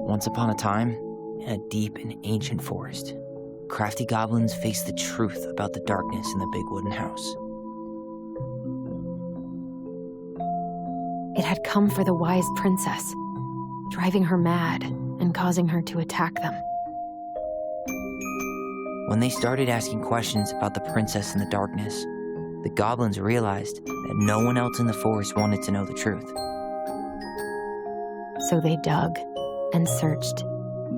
Once upon a time, in a deep and ancient forest, crafty goblins faced the truth about the darkness in the big wooden house. It had come for the wise princess, driving her mad and causing her to attack them. When they started asking questions about the princess in the darkness, the goblins realized that no one else in the forest wanted to know the truth. So they dug and searched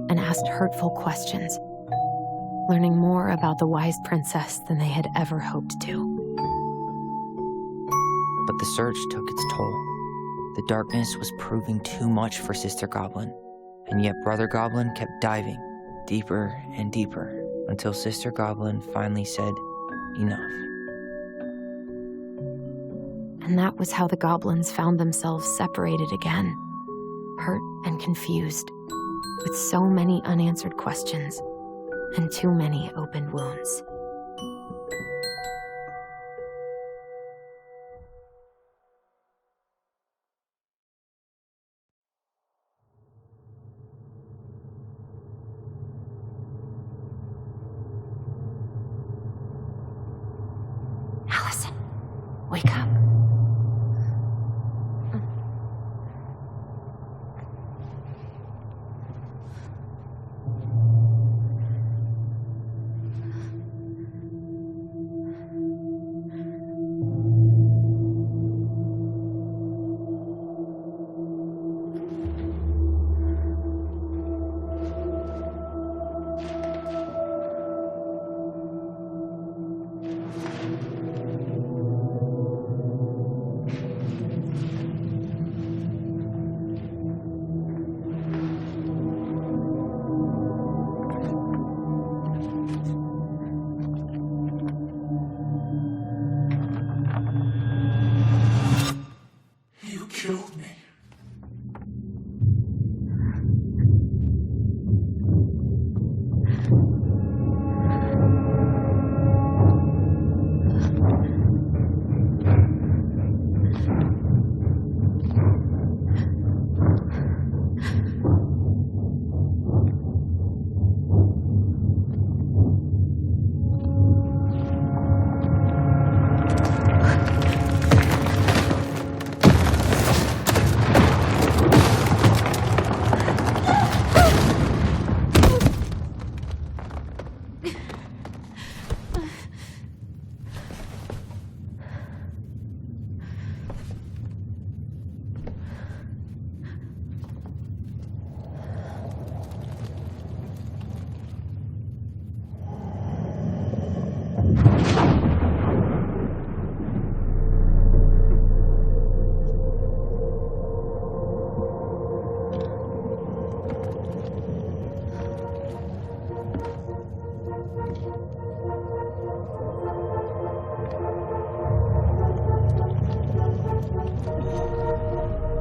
and asked hurtful questions, learning more about the wise princess than they had ever hoped to. But the search took its toll. The darkness was proving too much for Sister Goblin, and yet Brother Goblin kept diving deeper and deeper until Sister Goblin finally said, enough. And that was how the goblins found themselves separated again, hurt and confused, with so many unanswered questions and too many open wounds. Allison, wake up. Killed me.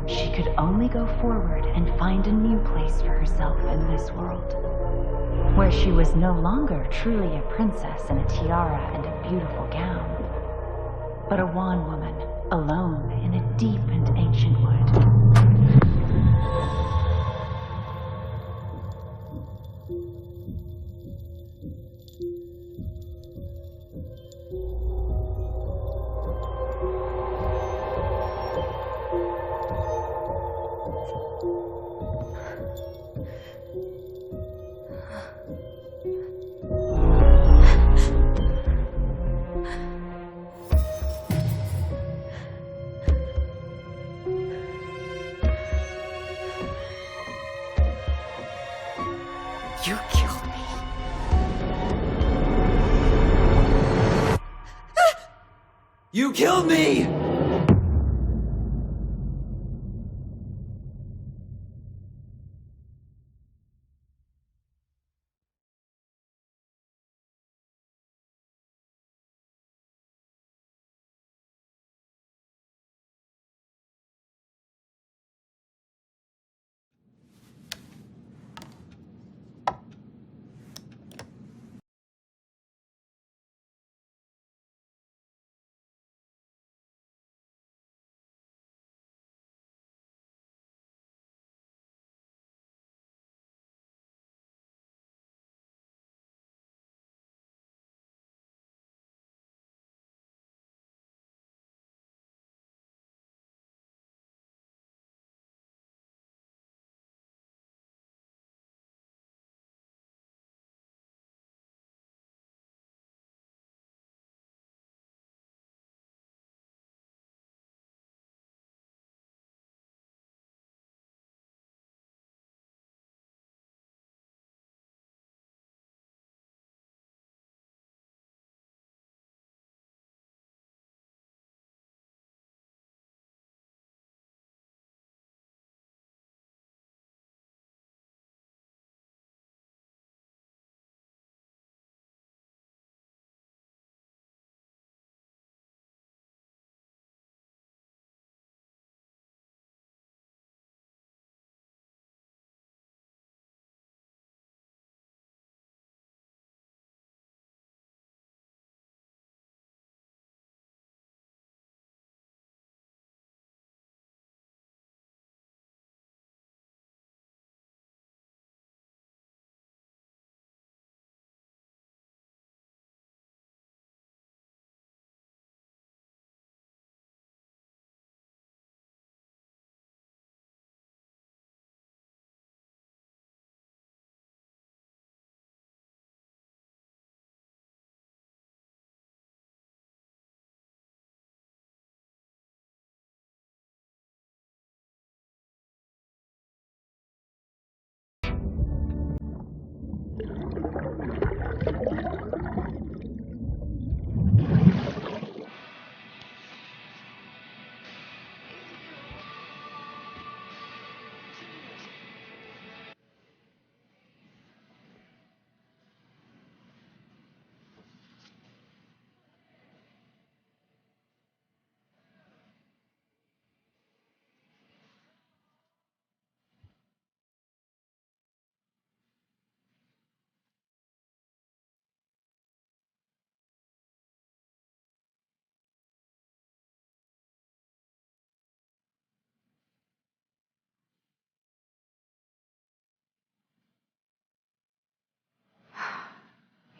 She could only go forward and find a new place for herself in this world, where she was no longer truly a princess in a tiara and a beautiful gown, but a wan woman alone in a deep and ancient wood. You killed me. You killed me!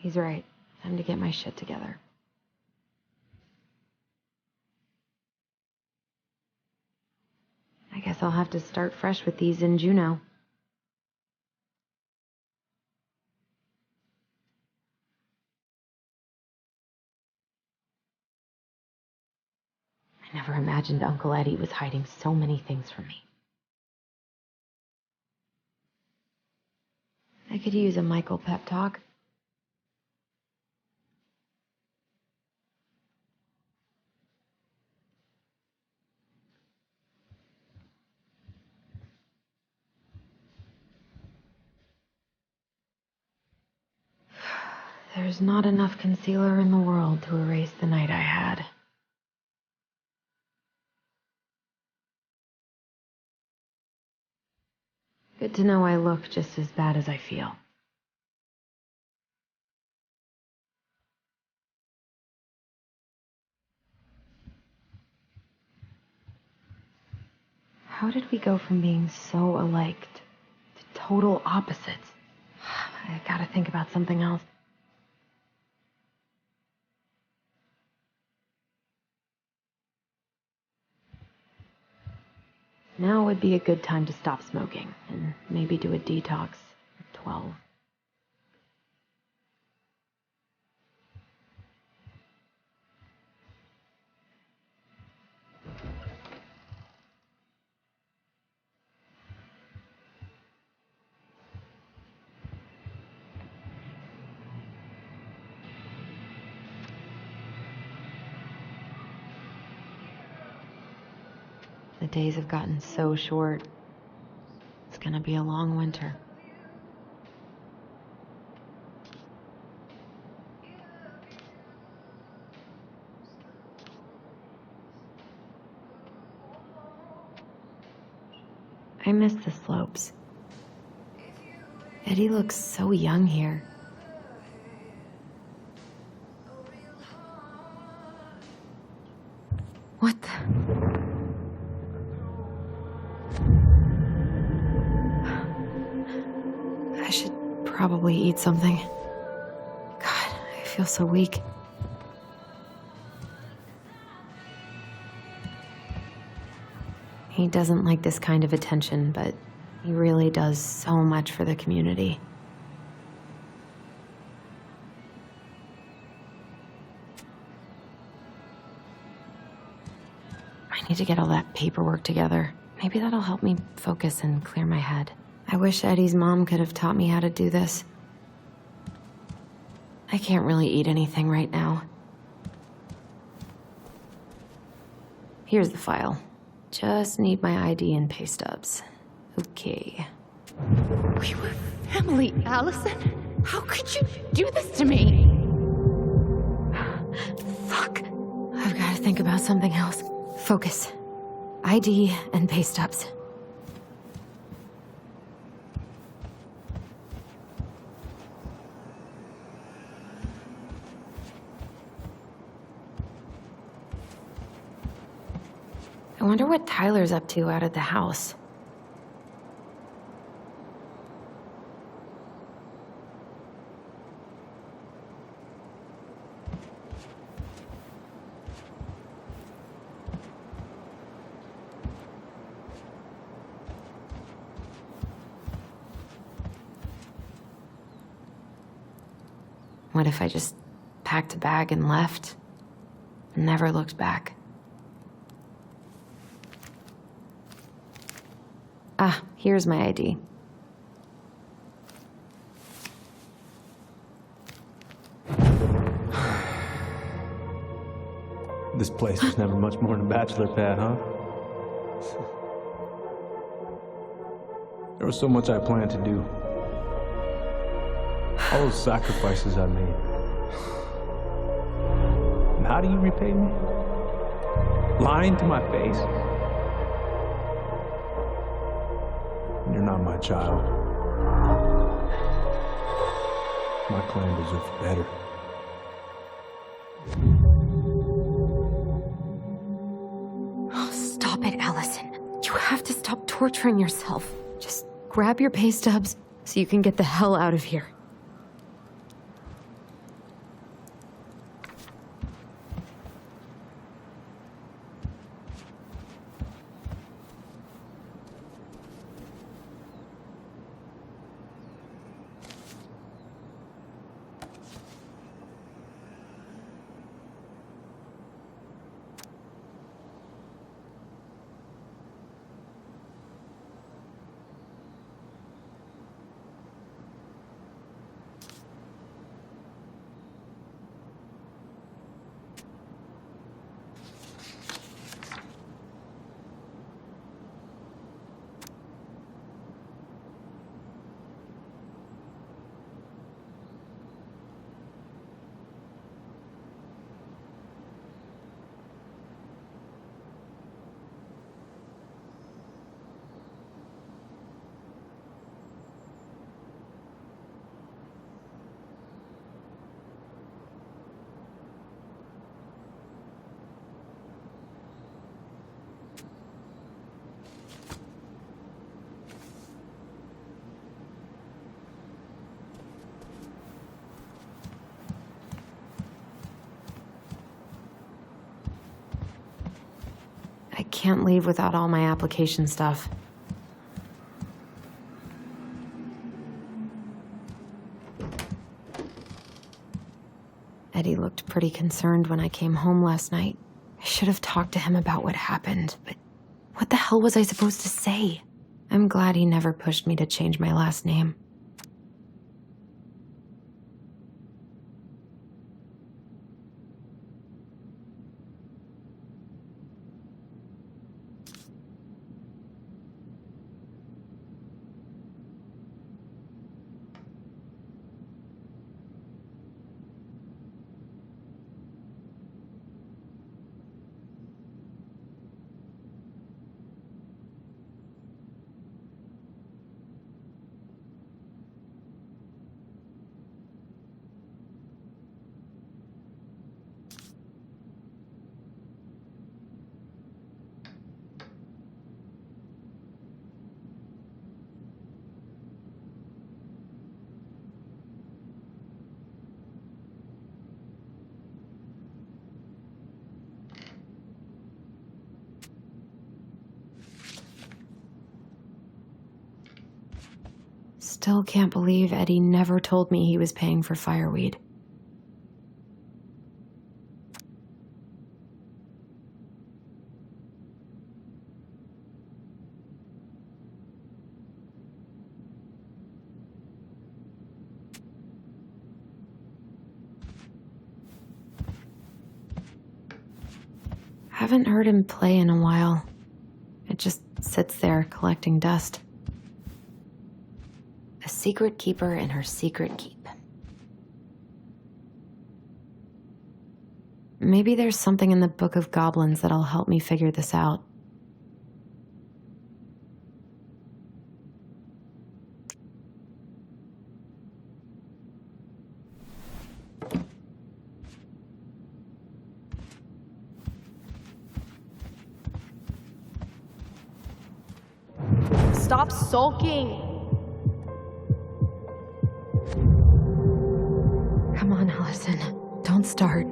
He's right. Time to get my shit together. I guess I'll have to start fresh with these in Juneau. I never imagined Uncle Eddie was hiding so many things from me. I could use a Michael pep talk. There's not enough concealer in the world to erase the night I had. Good to know I look just as bad as I feel. How did we go from being so alike to total opposites? I gotta think about something else. Now would be a good time to stop smoking and maybe do a detox at 12. The days have gotten so short. It's gonna be a long winter. I miss the slopes. Eddie looks so young here. What the? I should probably eat something. God, I feel so weak. He doesn't like this kind of attention, but he really does so much for the community. I need to get all that paperwork together. Maybe that'll help me focus and clear my head. I wish Eddie's mom could have taught me how to do this. I can't really eat anything right now. Here's the file. Just need my ID and pay stubs. Okay. We were family, Allison. How could you do this to me? Fuck. I've got to think about something else. Focus. ID and pay stubs. I wonder what Tyler's up to out at the house. What if I just packed a bag and left? And never looked back? Ah, here's my ID. This place was never much more than a bachelor pad, huh? There was so much I planned to do. All those sacrifices I made. And how do you repay me? Lying to my face? You're not my child. My clan deserves better. Oh, stop it, Allison. You have to stop torturing yourself. Just grab your pay stubs so you can get the hell out of here. can't leave without all my application stuff. Eddie looked pretty concerned when I came home last night. I should have talked to him about what happened, but what the hell was I supposed to say? I'm glad he never pushed me to change my last name. Still can't believe Eddie never told me he was paying for fireweed. Haven't heard him play in a while. It just sits there collecting dust. A secret keeper in her secret keep. Maybe there's something in the Book of Goblins that'll help me figure this out. Stop sulking! Come on, Allison. Don't start.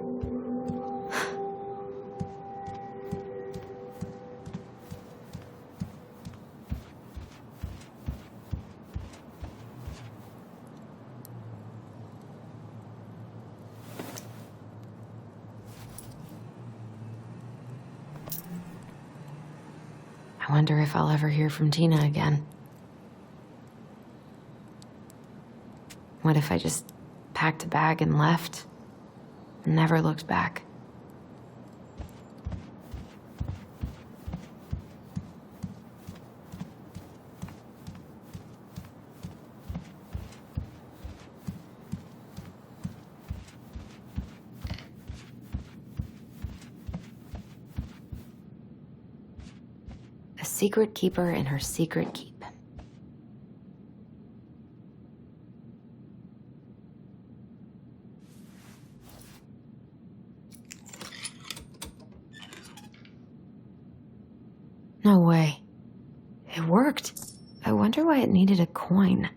I wonder if I'll ever hear from Tina again. What if I just packed a bag and left, and never looked back? A secret keeper in her secret keep. No way. It worked. I wonder why it needed a coin.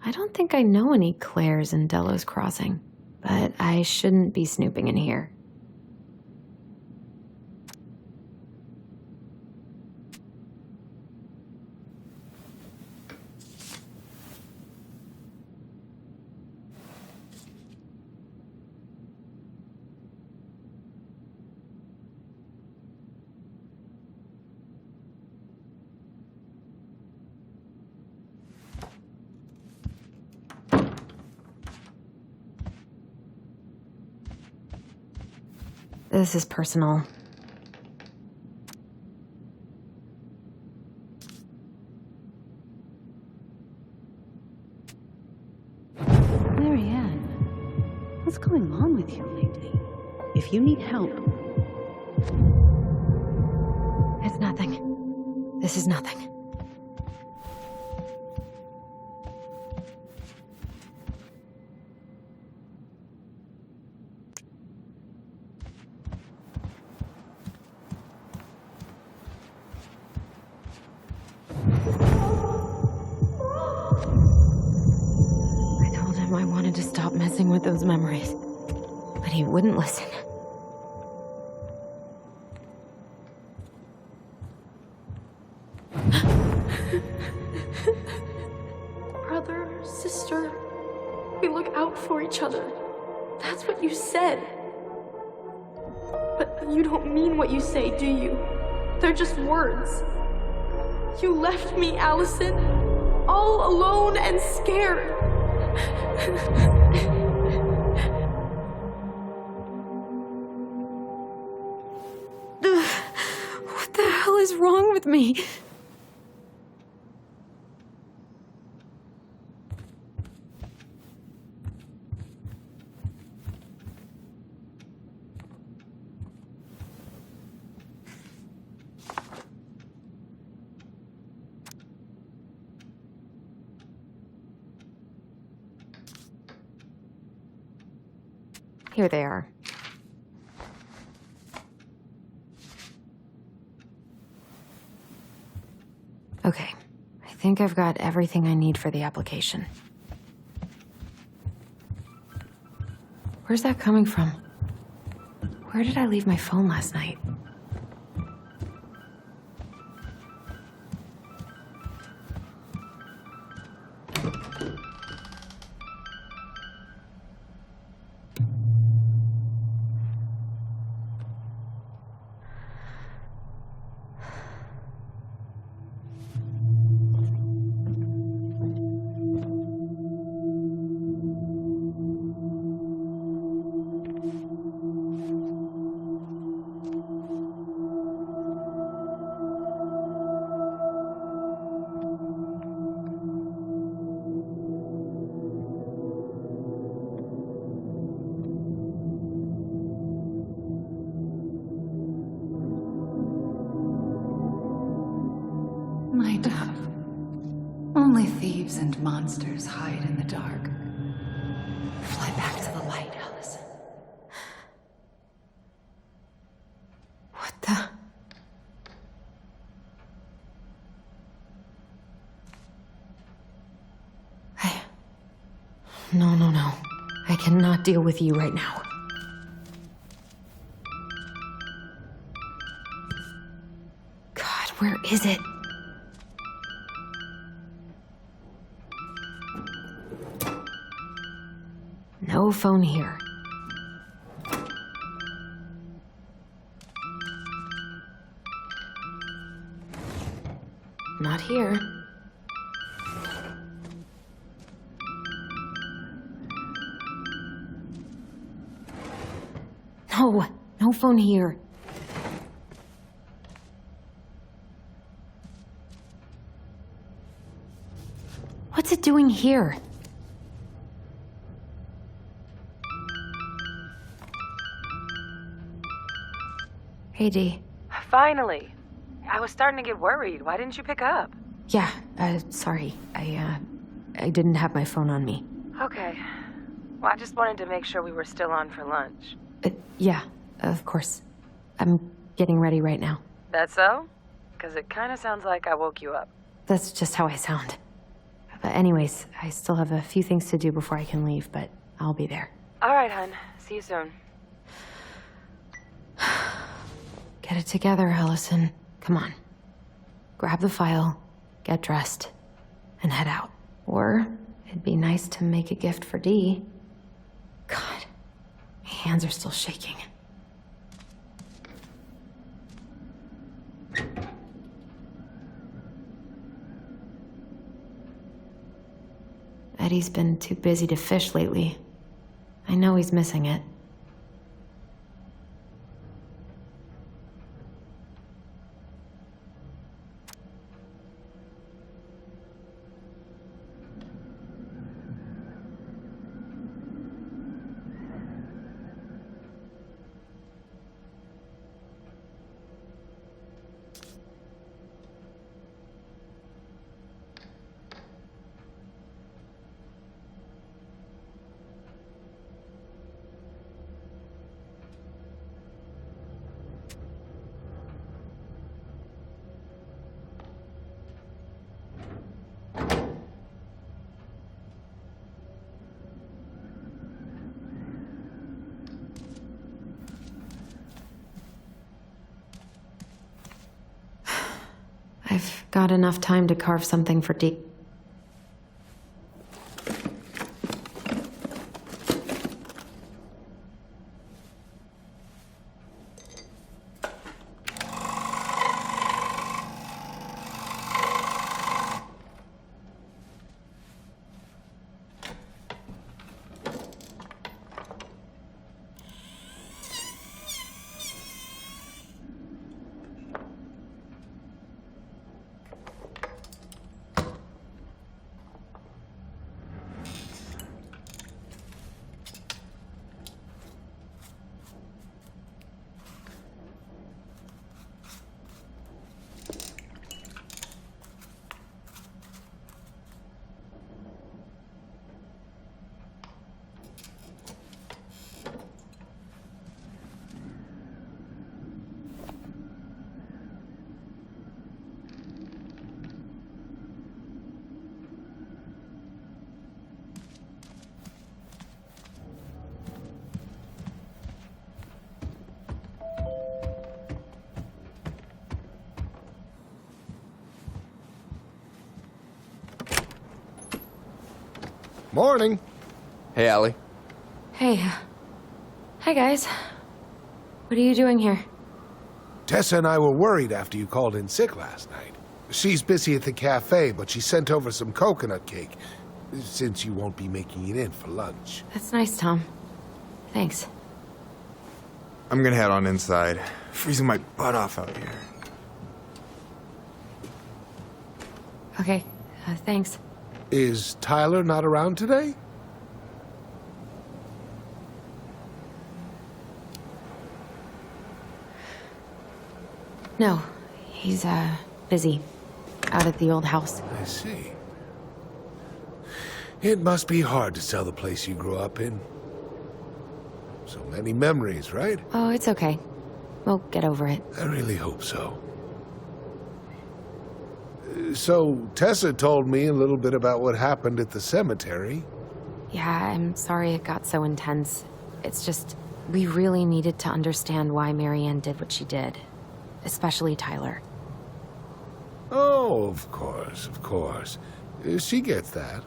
I don't think I know any Claires in Delos Crossing, but I shouldn't be snooping in here. This is personal. Marianne, what's going on with you lately? If you need help... It's nothing. This is nothing. I told him I wanted to stop messing with those memories, but he wouldn't listen. Brother, sister, we look out for each other. That's what you said. But you don't mean what you say, do you? They're just words. You left me, Allison, all alone and scared. What the hell is wrong with me? Here they are. Okay, I think I've got everything I need for the application. Where's that coming from? Where did I leave my phone last night? My dove. Only thieves and monsters hide in the dark. Fly back to the light, Allison. What the? No. I cannot deal with you right now. God, where is it? No phone here. Not here. No phone here. What's it doing here? Hey, Dee. Finally. I was starting to get worried. Why didn't you pick up? Yeah, sorry. I didn't have my phone on me. Okay. Well, I just wanted to make sure we were still on for lunch. Yeah, of course. I'm getting ready right now. That so? Because it kind of sounds like I woke you up. That's just how I sound. But anyways, I still have a few things to do before I can leave, but I'll be there. All right, hun. See you soon. Get it together, Allison. Come on. Grab the file, get dressed, and head out. Or it'd be nice to make a gift for Dee. God, my hands are still shaking. Eddie's been too busy to fish lately. I know he's missing it. I've got enough time to carve something for Dee. Morning. Hey, Allie. Hey. Hi, guys. What are you doing here? Tessa and I were worried after you called in sick last night. She's busy at the cafe, but she sent over some coconut cake, since you won't be making it in for lunch. That's nice, Tom. Thanks. I'm gonna head on inside. Freezing my butt off out here. Okay, thanks. Is Tyler not around today? No, he's, busy. Out at the old house. I see. It must be hard to sell the place you grew up in. So many memories, right? Oh, it's okay. We'll get over it. I really hope so. So, Tessa told me a little bit about what happened at the cemetery. Yeah, I'm sorry it got so intense. It's just, we really needed to understand why Marianne did what she did. Especially Tyler. Oh, of course, of course. She gets that.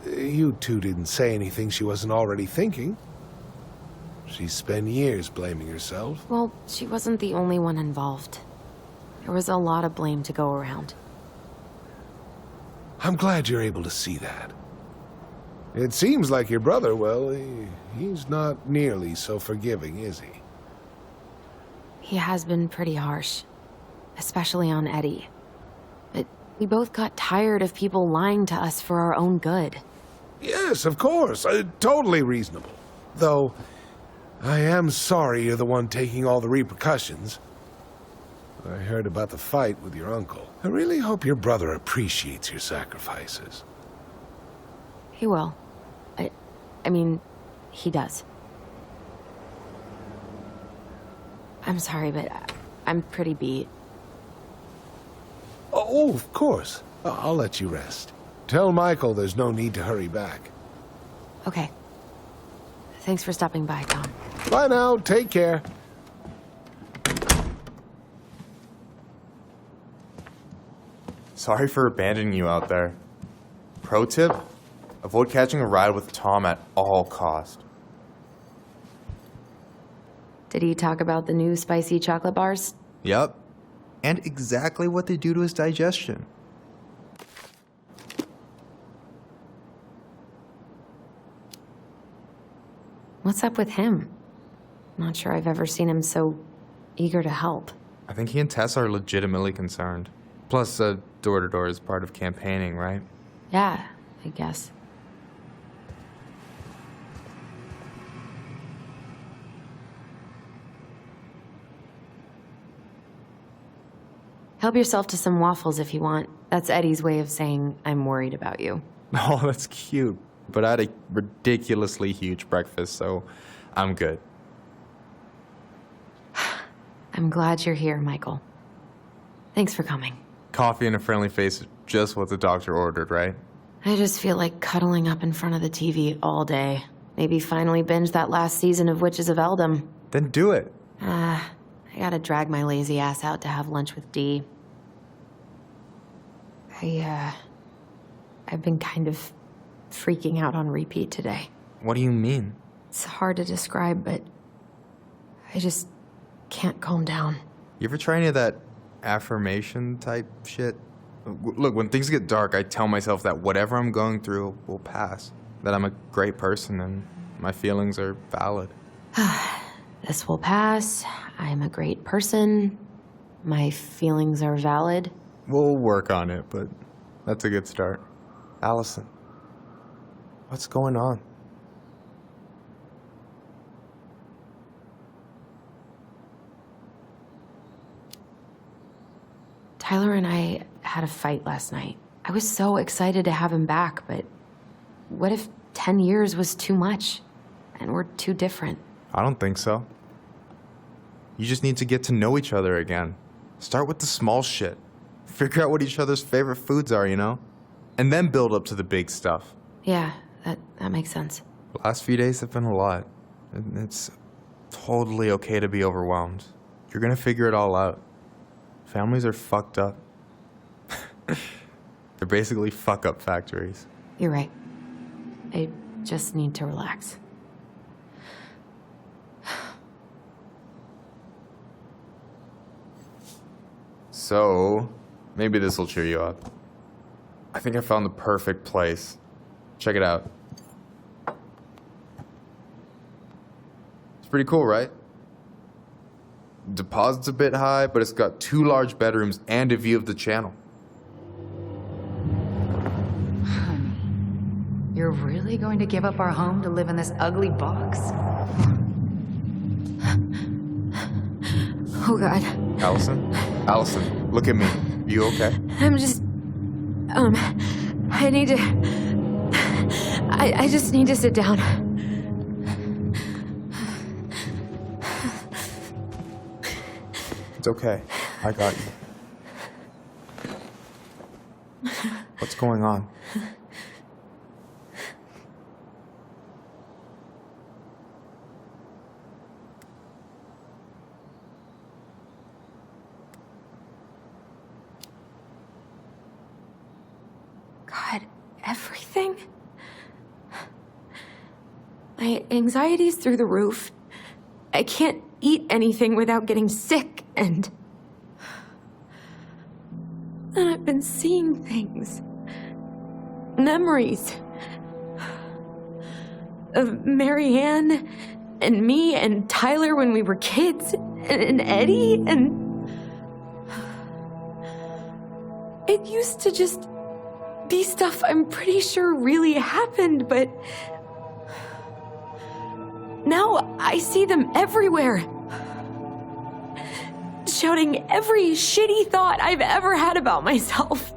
You two didn't say anything she wasn't already thinking. She spent years blaming herself. Well, she wasn't the only one involved. There was a lot of blame to go around. I'm glad you're able to see that. It seems like your brother, well, he's not nearly so forgiving, is he? He has been pretty harsh. Especially on Eddie. But we both got tired of people lying to us for our own good. Yes, of course. Totally reasonable. Though, I am sorry you're the one taking all the repercussions. I heard about the fight with your uncle. I really hope your brother appreciates your sacrifices. He will. I mean, he does. I'm sorry, but I'm pretty beat. Oh, of course. I'll let you rest. Tell Michael there's no need to hurry back. Okay. Thanks for stopping by, Tom. Bye now. Take care. Sorry for abandoning you out there. Pro tip? Avoid catching a ride with Tom at all cost. Did he talk about the new spicy chocolate bars? Yep. And exactly what they do to his digestion. What's up with him? Not sure I've ever seen him so eager to help. I think he and Tess are legitimately concerned. Plus, door-to-door is part of campaigning, right? Yeah, I guess. Help yourself to some waffles if you want. That's Eddie's way of saying, I'm worried about you. Oh, that's cute. But I had a ridiculously huge breakfast, so I'm good. I'm glad you're here, Michael. Thanks for coming. Coffee and a friendly face is just what the doctor ordered, right? I just feel like cuddling up in front of the TV all day. Maybe finally binge that last season of Witches of Eldom. Then do it. I gotta drag my lazy ass out to have lunch with Dee. I've been kind of freaking out on repeat today. What do you mean? It's hard to describe, but I just can't calm down. You ever try any of that affirmation type shit? Look, when things get dark, I tell myself that whatever I'm going through will pass. That I'm a great person and my feelings are valid. This will pass. I'm a great person. My feelings are valid. We'll work on it, but that's a good start. Allison, what's going on? Tyler and I had a fight last night. I was so excited to have him back, but what if 10 years was too much and we're too different? I don't think so. You just need to get to know each other again. Start with the small shit. Figure out what each other's favorite foods are, you know? And then build up to the big stuff. Yeah, that makes sense. The last few days have been a lot. And it's totally okay to be overwhelmed. You're gonna figure it all out. Families are fucked up. They're basically fuck-up factories. You're right. I just need to relax. So, maybe this will cheer you up. I think I found the perfect place. Check it out. It's pretty cool, right? Deposit's a bit high, but it's got 2 large bedrooms and a view of the channel. Honey, you're really going to give up our home to live in this ugly box? Oh, God. Allison, look at me. You okay? I'm just... I need to... I just need to sit down. It's okay. I got you. What's going on? God, everything? My anxiety's through the roof. I can't eat anything without getting sick, and I've been seeing things. Memories. Of Marianne, and me, and Tyler when we were kids, and Eddie, and... It used to just be stuff I'm pretty sure really happened, but... Now I see them everywhere. Shouting every shitty thought I've ever had about myself.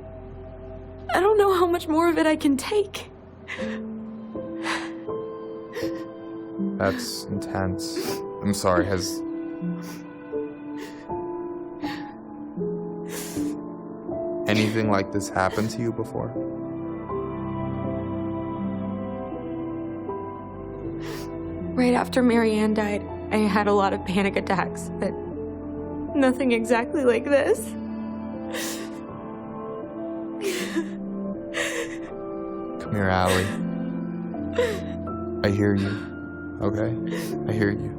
I don't know how much more of it I can take. That's intense. I'm sorry, has... anything like this happened to you before? Right after Marianne died, I had a lot of panic attacks, but nothing exactly like this. Come here, Allie. I hear you, okay? I hear you.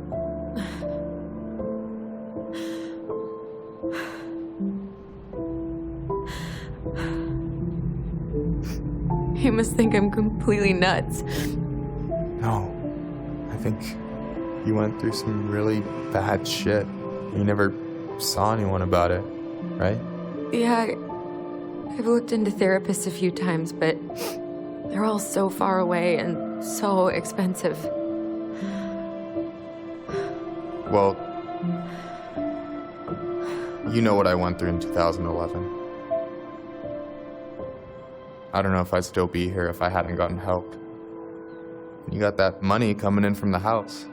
You must think I'm completely nuts. No. I think you went through some really bad shit. You never saw anyone about it, right? Yeah, I've looked into therapists a few times, but they're all so far away and so expensive. Well, you know what I went through in 2011. I don't know if I'd still be here if I hadn't gotten help. You got that money coming in from the house.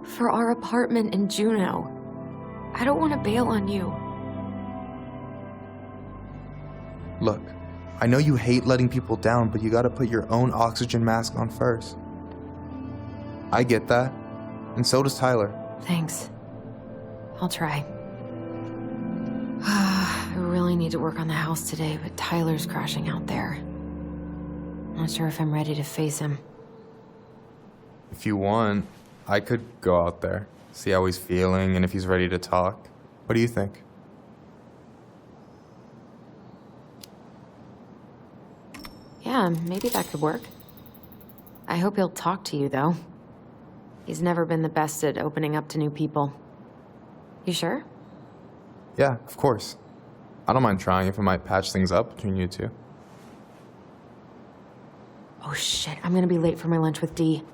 For our apartment in Juneau. I don't want to bail on you. Look, I know you hate letting people down, but you gotta put your own oxygen mask on first. I get that, and so does Tyler. Thanks. I'll try. need to work on the house today, but Tyler's crashing out there. Not sure if I'm ready to face him. If you want, I could go out there, see how he's feeling, and if he's ready to talk. What do you think? Yeah, maybe that could work. I hope he'll talk to you, though. He's never been the best at opening up to new people. You sure? Yeah, of course. I don't mind trying if it might patch things up between you two. Oh shit, I'm gonna be late for my lunch with Dee.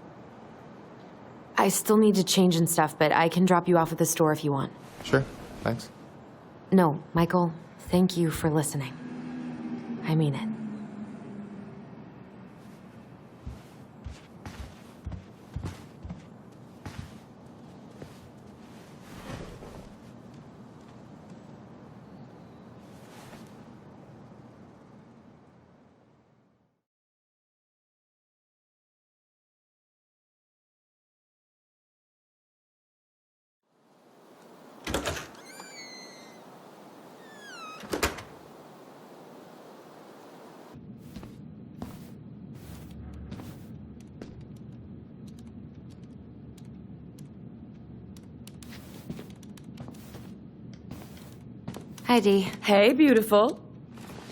I still need to change and stuff, but I can drop you off at the store if you want. Sure, thanks. No, Michael, thank you for listening. I mean it. Hi, Dee. Hey, beautiful.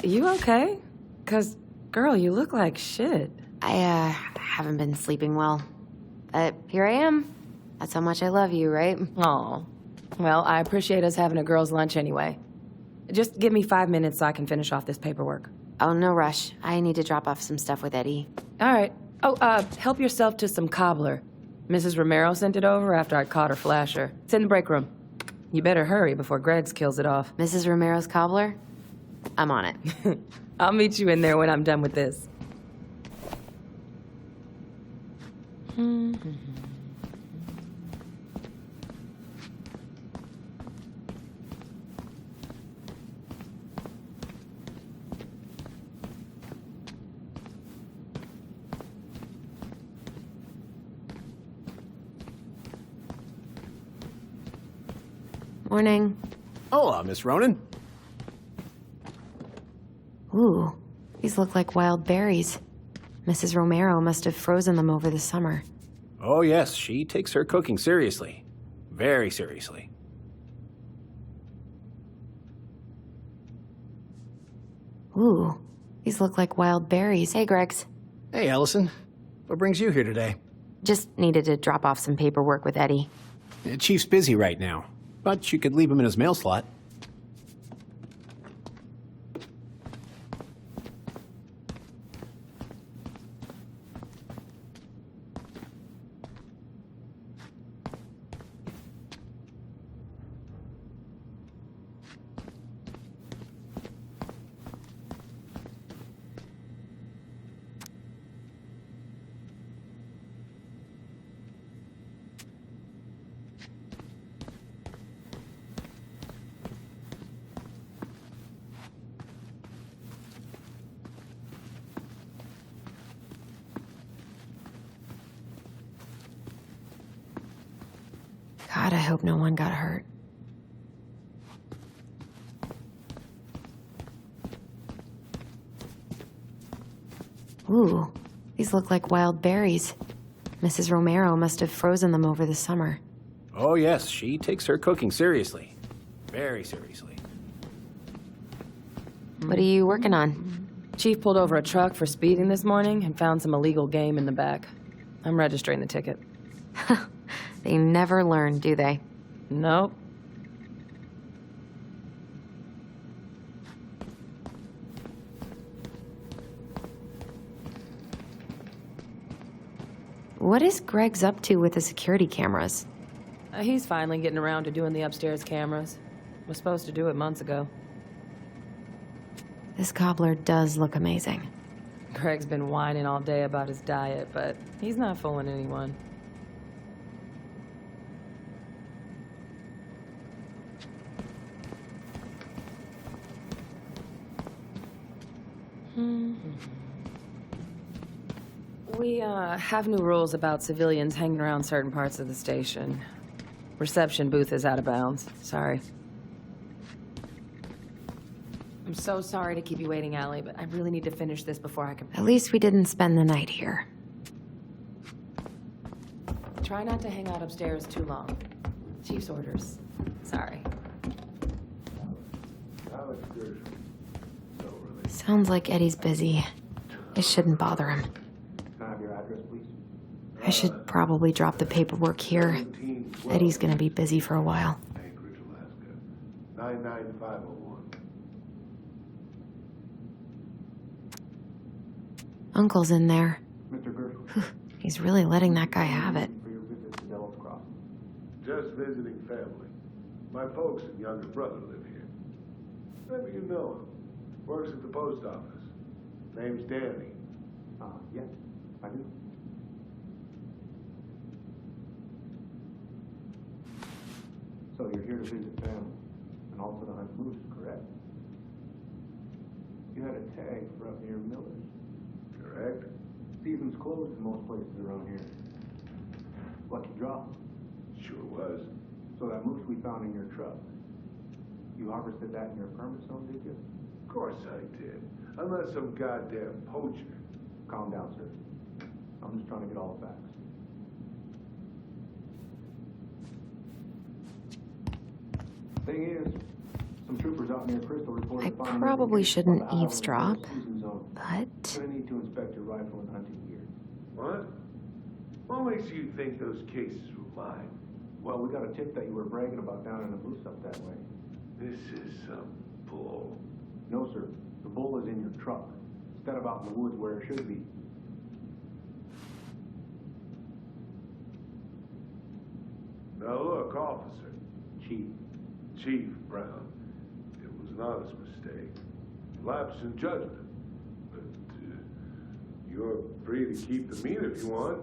You okay? 'Cause, girl, you look like shit. I haven't been sleeping well. But here I am. That's how much I love you, right? Aw. Well, I appreciate us having a girls' lunch anyway. Just give me 5 minutes so I can finish off this paperwork. Oh, no rush. I need to drop off some stuff with Eddie. All right. Oh, help yourself to some cobbler. Mrs. Romero sent it over after I caught her flasher. It's in the break room. You better hurry before Greggs kills it off. Mrs. Romero's cobbler? I'm on it. I'll meet you in there when I'm done with this. Morning. Hola, Miss Ronan. Ooh, these look like wild berries. Mrs. Romero must have frozen them over the summer. Oh, yes, she takes her cooking seriously. Very seriously. Ooh, these look like wild berries. Hey, Greggs. Hey, Allison. What brings you here today? Just needed to drop off some paperwork with Eddie. Chief's busy right now, but you could leave him in his mail slot. God, I hope no one got hurt. Ooh, these look like wild berries. Mrs. Romero must have frozen them over the summer. Oh, yes, she takes her cooking seriously. Very seriously. What are you working on? Chief pulled over a truck for speeding this morning and found some illegal game in the back. I'm registering the ticket. They never learn, do they? Nope. What is Greggs up to with the security cameras? He's finally getting around to doing the upstairs cameras. Was supposed to do it months ago. This cobbler does look amazing. Greg's been whining all day about his diet, but he's not fooling anyone. We, have new rules about civilians hanging around certain parts of the station. Reception booth is out of bounds. Sorry. I'm so sorry to keep you waiting, Allie, but I really need to finish this before I can... At least we didn't spend the night here. Try not to hang out upstairs too long. Chief's orders. Sorry. Sounds like Eddie's busy. I shouldn't bother him. Can I have your address, please? I should probably drop the paperwork here. Eddie's gonna be busy for a while. Anchorage, Alaska. 99501. Uncle's in there. Mr. Gershwin. He's really letting that guy have it. For your visit to Delos Crossing. Just visiting family. My folks and younger brother live here. Maybe you know him. Works at the post office. Name's Danny. Yes, I do. So you're here to visit family and also to hunt moose, correct? You had a tag for up near Miller's. Correct? Season's closed in most places around here. Lucky draw. Sure was. So that moose we found in your truck, you harvested that in your permit zone, did you? Of course I did. I'm not some goddamn poacher. Calm down, sir. I'm just trying to get all the facts. Thing is, some troopers out near Crystal reported I finding probably evidence shouldn't of the Island eavesdrop, season zone. but... Gonna need to inspect your rifle and hunting gear. What? What makes you think those cases were mine? Well, we got a tip that you were bragging about down in the moose up that way. This is some bull. No, sir. The bull is in your truck, instead of out in the woods where it should be. Now look, officer. Chief Brown. It was an honest mistake. Lapse in judgment. But you're free to keep the meat if you want.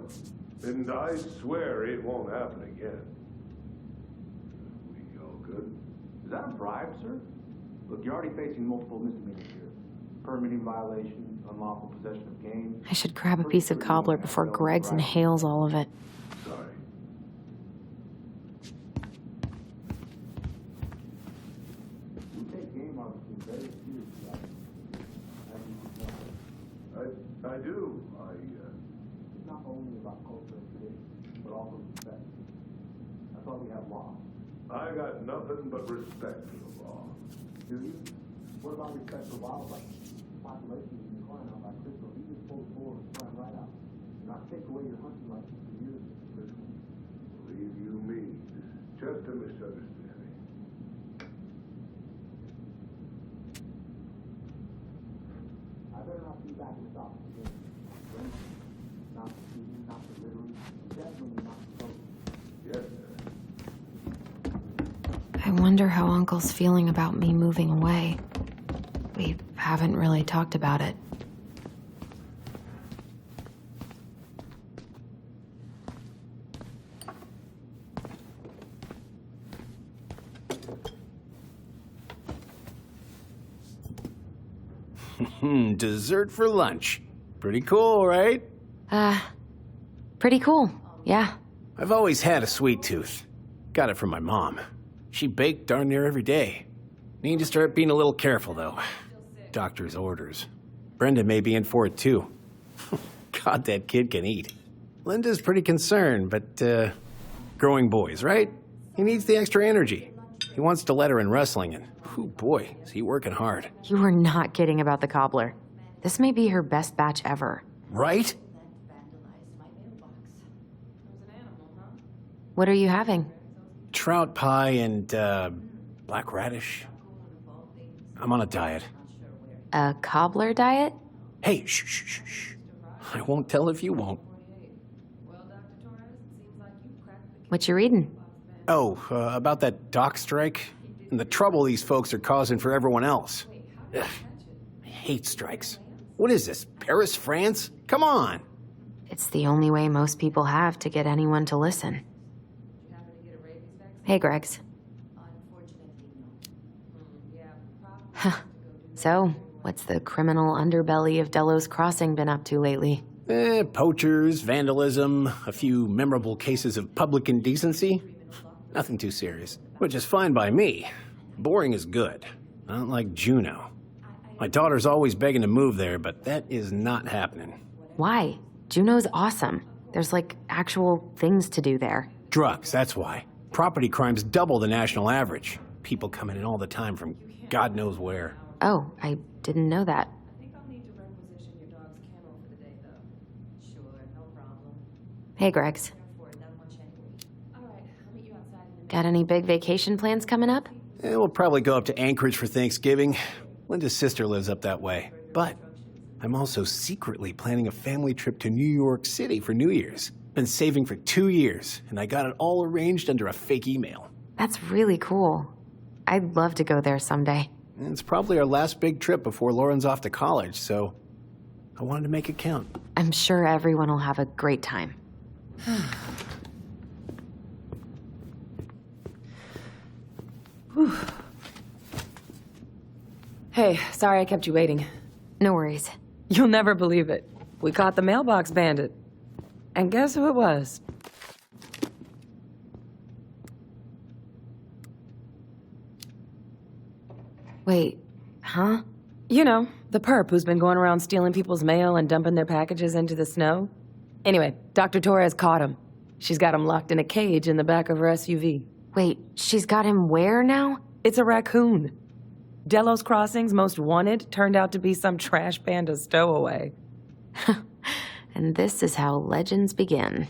And I swear it won't happen again. We all good? Is that a bribe, sir? Look, you're already facing multiple misdemeanors here. Permitting violation, unlawful possession of game. I should grab a piece of cobbler before Greggs inhales all of it. Sorry. We take game harvesting very seriously. I do. It's not only about culture and tradition, but also respect. That's why we have law. I got nothing but respect for the law. Do you? What about respect for wildlife? Population is in decline out by Crystal. He just pulled forward and climb right out. Do not take away your hunting license for years, Crystal. Believe you me, just a misunderstanding. I better not be back in the office again. Not the shooting, not the littering, definitely not the voting. Yes, sir. I wonder how Uncle's feeling about me moving away. We haven't really talked about it. Dessert for lunch. Pretty cool, right? Pretty cool, yeah. I've always had a sweet tooth. Got it from my mom. She baked darn near every day. Need to start being a little careful, though. Doctor's orders. Brenda may be in for it, too. God, that kid can eat. Linda's pretty concerned, but, growing boys, right? He needs the extra energy. He wants to let her in wrestling, and, oh boy, is he working hard. You were not kidding about the cobbler. This may be her best batch ever. Right? What are you having? Trout pie and, black radish. I'm on a diet. A cobbler diet? Hey, shh, shh, shh, shh. I won't tell if you won't. What you reading? Oh, about that dock strike and the trouble these folks are causing for everyone else. Ugh, I hate strikes. What is this, Paris, France? Come on. It's the only way most people have to get anyone to listen. Hey, Greggs. Huh. So, what's the criminal underbelly of Delos Crossing been up to lately? Poachers, vandalism, a few memorable cases of public indecency. Nothing too serious, which is fine by me. Boring is good. Not like Juno. My daughter's always begging to move there, but that is not happening. Why? Juneau's awesome. There's like actual things to do there. Drugs, that's why. Property crime's double the national average. People coming in all the time from God knows where. Oh, I didn't know that. Hey, Gregs. Got any big vacation plans coming up? We'll probably go up to Anchorage for Thanksgiving. Linda's sister lives up that way. But I'm also secretly planning a family trip to New York City for New Year's. Been saving for 2 years, and I got it all arranged under a fake email. That's really cool. I'd love to go there someday. And it's probably our last big trip before Lauren's off to college, so I wanted to make it count. I'm sure everyone will have a great time. Hey, sorry I kept you waiting. No worries. You'll never believe it. We caught the mailbox bandit. And guess who it was? Wait, huh? You know, the perp who's been going around stealing people's mail and dumping their packages into the snow. Anyway, Dr. Torres caught him. She's got him locked in a cage in the back of her SUV. Wait, she's got him where now? It's a raccoon. Delos Crossing's most wanted turned out to be some trash panda stowaway. And this is how legends begin.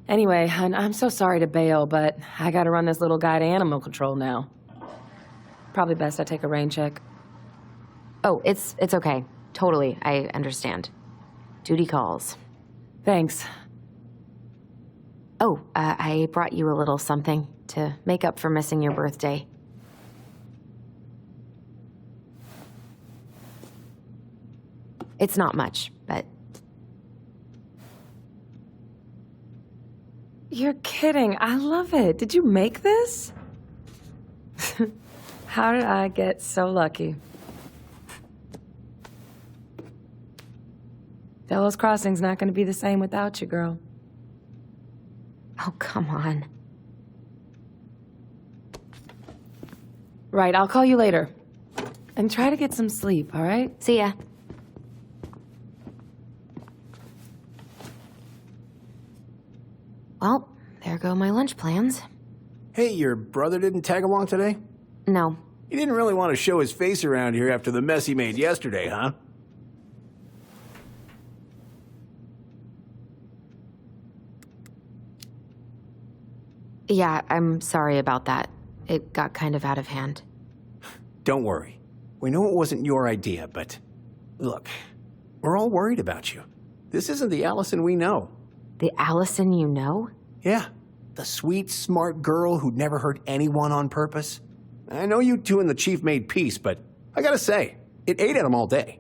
Anyway, I'm so sorry to bail, but I gotta run this little guy to animal control now. Probably best I take a rain check. Oh, it's okay. Totally, I understand. Duty calls. Thanks. Oh, I brought you a little something to make up for missing your birthday. It's not much, but... You're kidding. I love it. Did you make this? How did I get so lucky? Delos Crossing's not going to be the same without you, girl. Oh, come on. Right, I'll call you later. And try to get some sleep, all right? See ya. Well, there go my lunch plans. Hey, your brother didn't tag along today? No. He didn't really want to show his face around here after the mess he made yesterday, huh? Yeah, I'm sorry about that. It got kind of out of hand. Don't worry. We know it wasn't your idea, but look, we're all worried about you. This isn't the Allison we know. The Allison you know? Yeah, the sweet, smart girl who'd never hurt anyone on purpose. I know you two and the chief made peace, but I gotta say, it ate at him all day.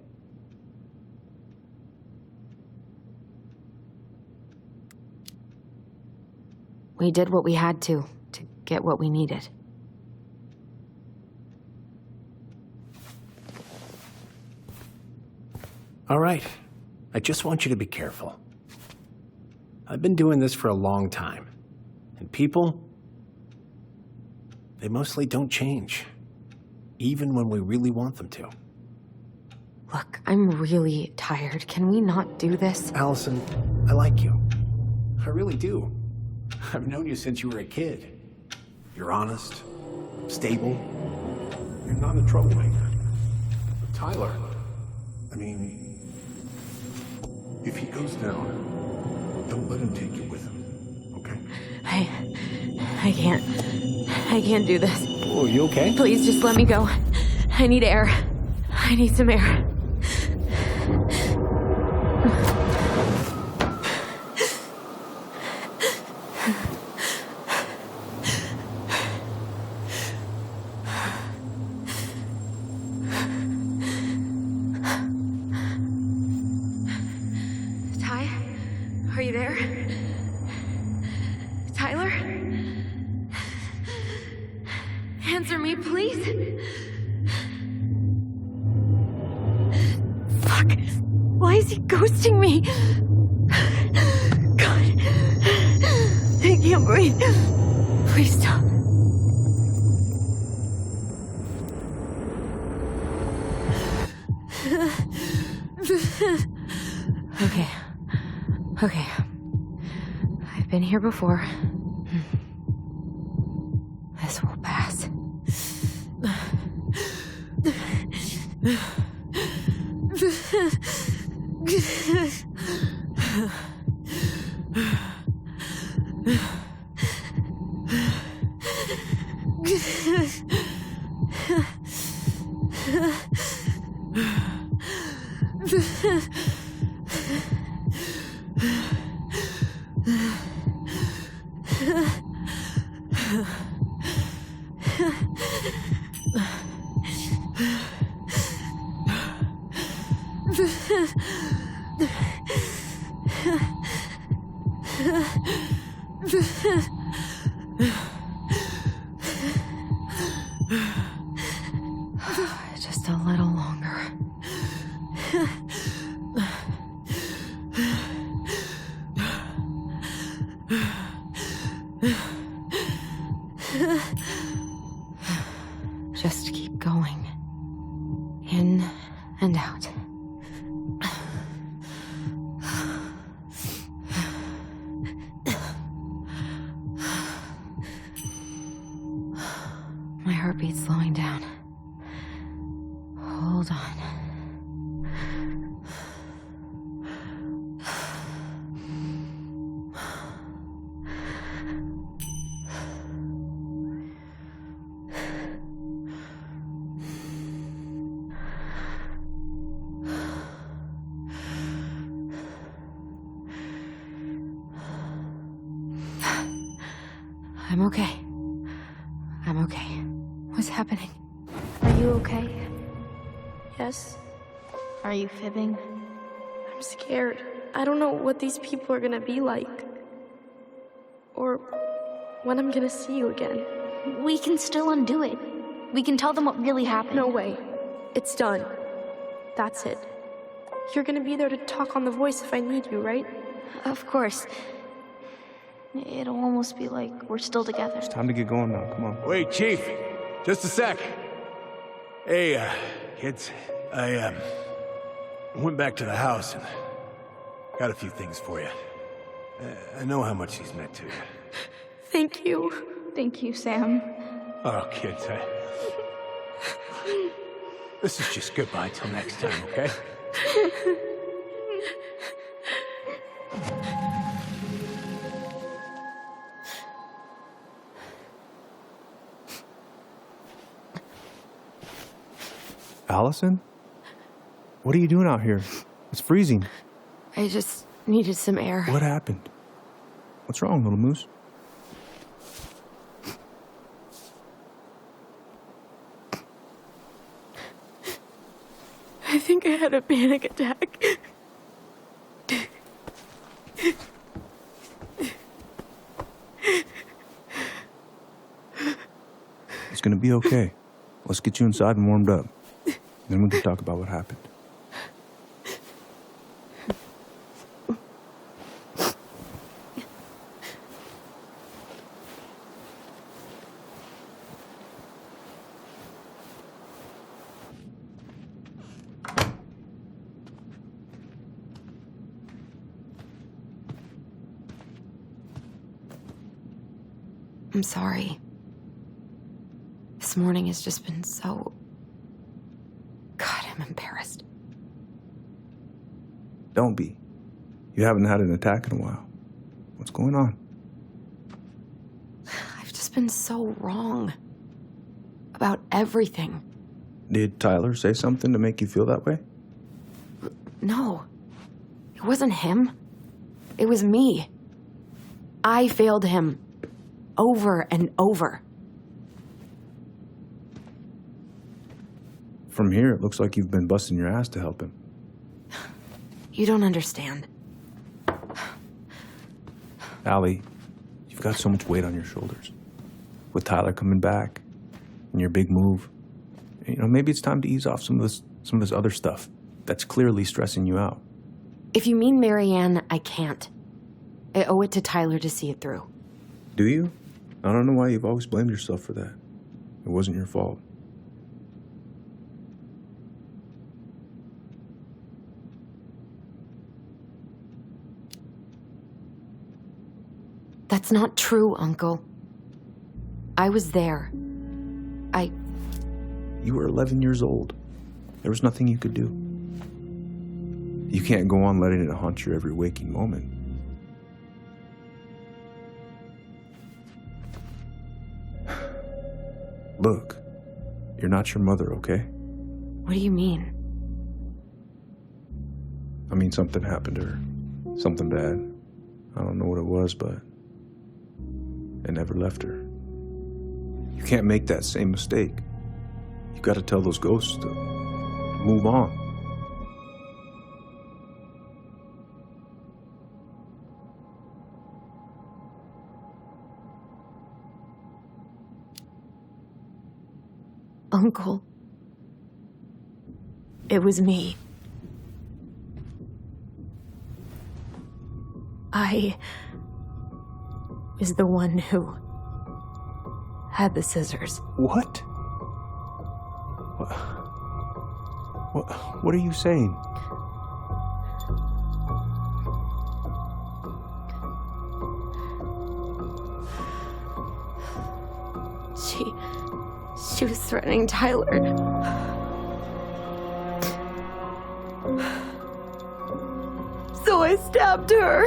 We did what we had to get what we needed. All right, I just want you to be careful. I've been doing this for a long time, and people, they mostly don't change, even when we really want them to. Look, I'm really tired. Can we not do this? Allison, I like you. I really do. I've known you since you were a kid. You're honest, stable. You're not a troublemaker. But Tyler, I mean, if he goes down, don't let him take you with him, okay? I can't do this. Oh, you okay? Please just let me go. I need air. I need some air. Ty, are you there? Tyler? Answer me, please. Fuck. Why is he ghosting me? God. I can't breathe. Please stop. Okay. Okay. I've been here before. This will pass. Just a little longer. Just keep going. In and out. My heartbeat's slowing down. Hold on. I'm okay. I'm okay. What's happening? Are you okay? Yes. Are you fibbing? I'm scared. I don't know what these people are gonna be like. Or when I'm gonna see you again. We can still undo it. We can tell them what really happened. No way. It's done. That's it. You're gonna be there to talk on the voice if I need you, right? Of course. It'll almost be like we're still together. It's time to get going now. Come on. Wait, Chief. Just a sec. Hey, kids. I went back to the house and got a few things for you. I know how much he's meant to you. Thank you. Thank you, Sam. Oh, kids, this is just goodbye till next time, okay? Allison? What are you doing out here? It's freezing. I just needed some air. What happened? What's wrong, little moose? I think I had a panic attack. It's gonna be okay. Let's get you inside and warmed up. Then we can talk about what happened. I'm sorry. This morning has just been so... God, I'm embarrassed. Don't be. You haven't had an attack in a while. What's going on? I've just been so wrong. About everything. Did Tyler say something to make you feel that way? No. It wasn't him. It was me. I failed him. Over and over. From here, it looks like you've been busting your ass to help him. You don't understand. Allie, you've got so much weight on your shoulders. With Tyler coming back, and your big move, you know, maybe it's time to ease off some of this other stuff that's clearly stressing you out. If you mean Marianne, I can't. I owe it to Tyler to see it through. Do you? I don't know why you've always blamed yourself for that. It wasn't your fault. That's not true, Uncle. I was there. You were 11 years old. There was nothing you could do. You can't go on letting it haunt your every waking moment. Look, you're not your mother, okay? What do you mean? I mean, something happened to her. Something bad. I don't know what it was, but it never left her. You can't make that same mistake. You gotta tell those ghosts to move on. Uncle. It was me. I was the one who had the scissors. What? What are you saying? She was threatening Tyler. So I stabbed her.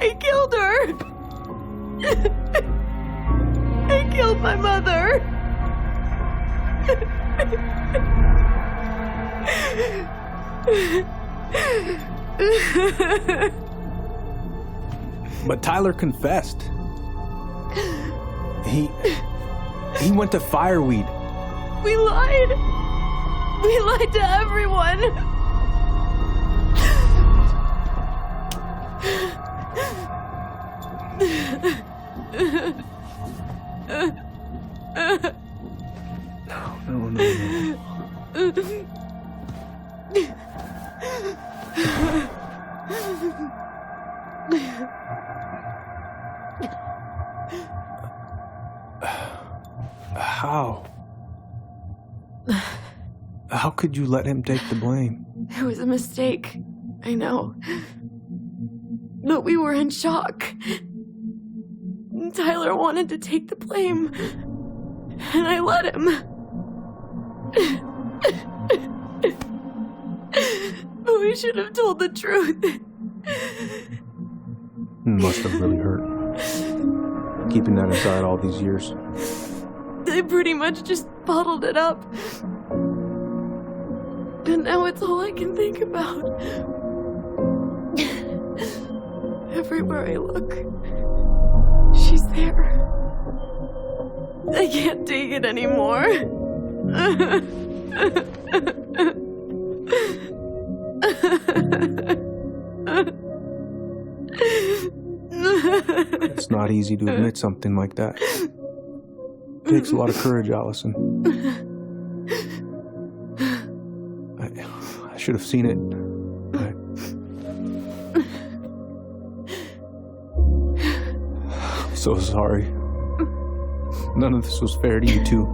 I killed her. I killed my mother. But Tyler confessed. He went to Fireweed. We lied. We lied to everyone. No. How could you let him take the blame? It was a mistake. I know. But we were in shock. Tyler wanted to take the blame. And I let him. But we should have told the truth. It must have really hurt. Keeping that inside all these years. I pretty much just bottled it up. And now it's all I can think about. Everywhere I look, she's there. I can't take it anymore. It's not easy to admit something like that. It takes a lot of courage, Allison. I should have seen it. I'm so sorry. None of this was fair to you two.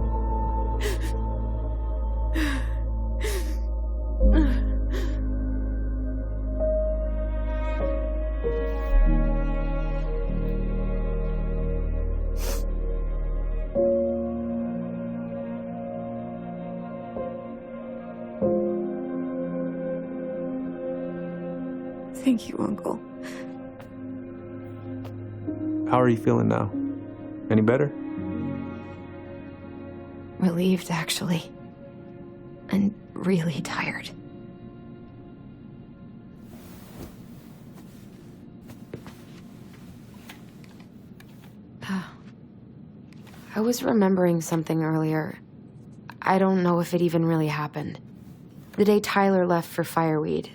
Thank you, Uncle. How are you feeling now? Any better? Relieved, actually. And really tired. I was remembering something earlier. I don't know if it even really happened. The day Tyler left for Fireweed,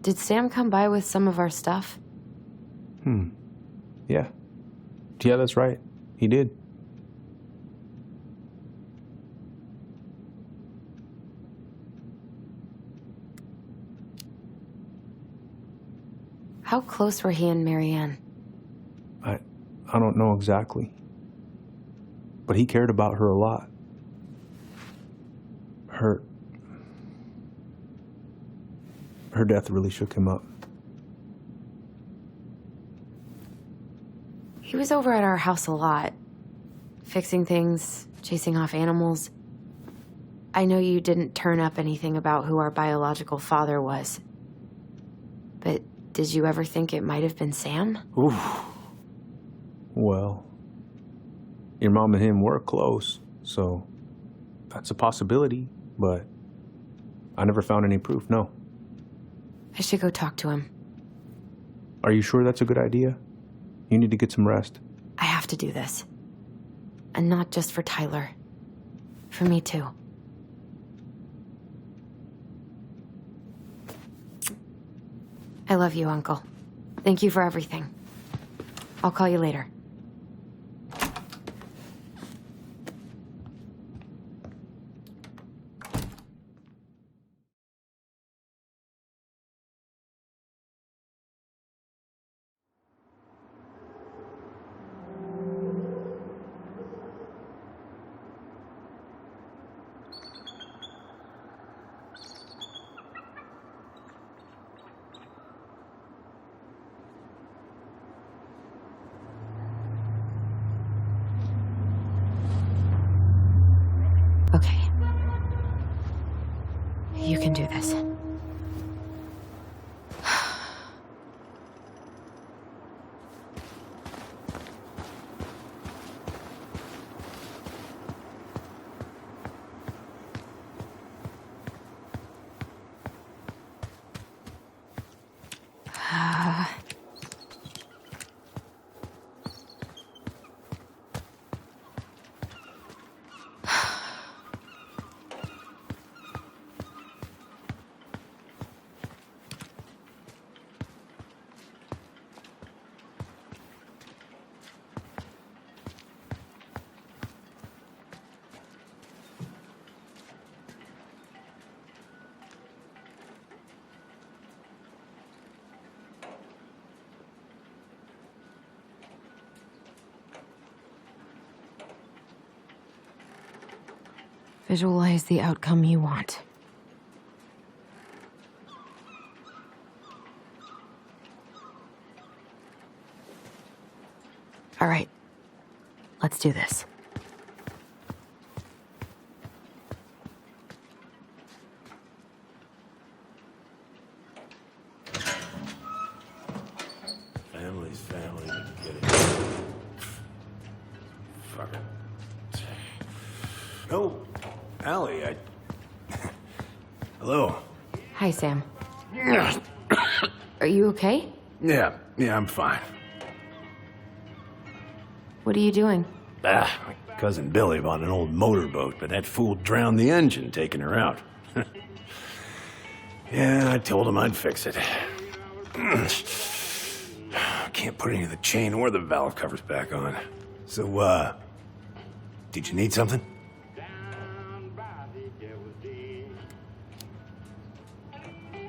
did Sam come by with some of our stuff? Yeah. Yeah, that's right. He did. How close were he and Marianne? I don't know exactly. But he cared about her a lot. Her death really shook him up. He was over at our house a lot, fixing things, chasing off animals. I know you didn't turn up anything about who our biological father was, but did you ever think it might have been Sam? Oof. Well, your mom and him were close, so that's a possibility, but I never found any proof, no. I should go talk to him. Are you sure that's a good idea? You need to get some rest. I have to do this. And not just for Tyler. For me, too. I love you, Uncle. Thank you for everything. I'll call you later. Okay. You can do this. Visualize the outcome you want. All right, let's do this. Family's family. Get it. Fuck it. Oh, Allie, Hello. Hi, Sam. Are you okay? Yeah, I'm fine. What are you doing? My cousin Billy bought an old motorboat, but that fool drowned the engine taking her out. Yeah, I told him I'd fix it. Can't put any of the chain or the valve covers back on. So, did you need something?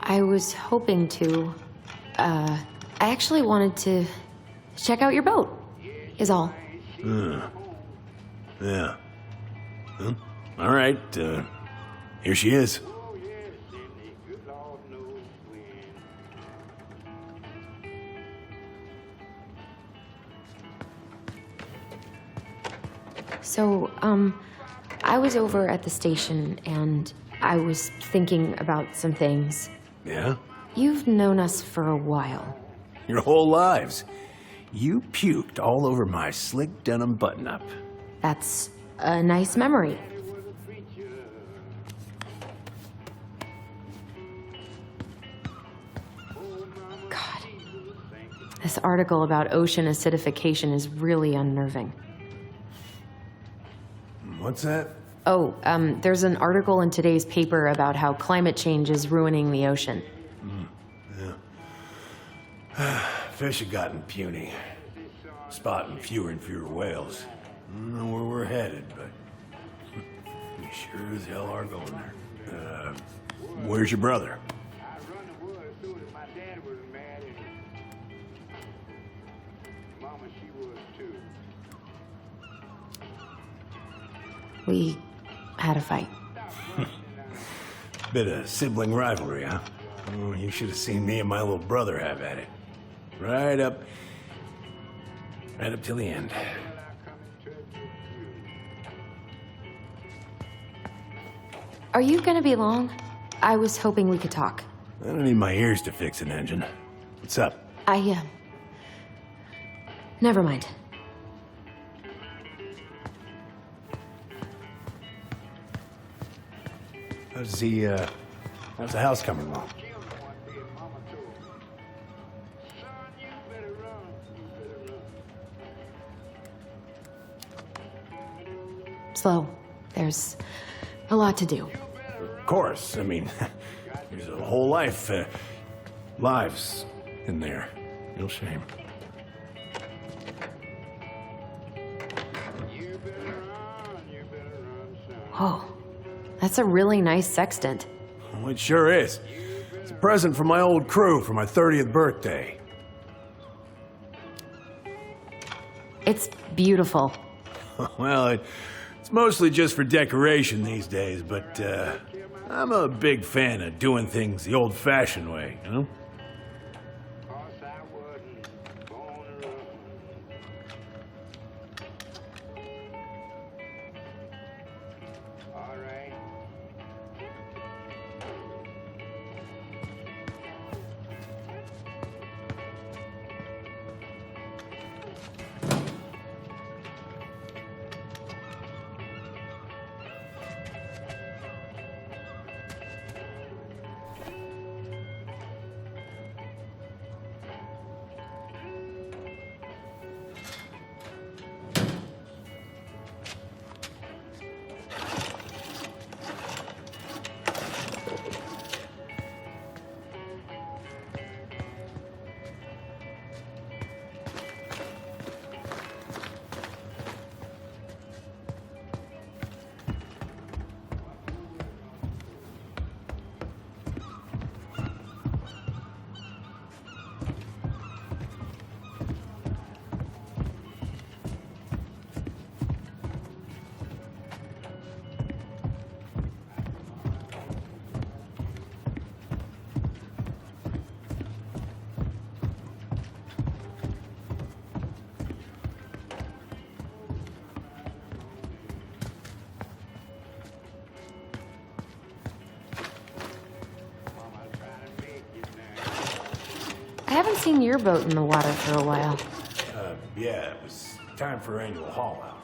I was hoping to. I actually wanted to check out your boat, is all. Yeah. Well, all right, here she is. So, I was over at the station and I was thinking about some things. Yeah? You've known us for a while. Your whole lives. You puked all over my slick denim button-up. That's a nice memory. God. This article about ocean acidification is really unnerving. What's that? Oh, there's an article in today's paper about how climate change is ruining the ocean. Yeah. Fish have gotten puny. Spotting fewer and fewer whales. I don't know where we're headed, but we sure as hell are going there. Where's your brother? We had a fight. Bit of sibling rivalry, huh? Oh, you should have seen me and my little brother have at it. Right up till the end. Are you gonna be long? I was hoping we could talk. I don't need my ears to fix an engine. What's up? Never mind. How's the house coming along? Slow. There's a lot to do. Of course. I mean, there's a whole lives in there. Real shame. Whoa. That's a really nice sextant. Oh, it sure is. It's a present from my old crew for my 30th birthday. It's beautiful. Well, it's mostly just for decoration these days, but I'm a big fan of doing things the old-fashioned way, you know? I haven't seen your boat in the water for a while. Yeah, it was time for annual haul out.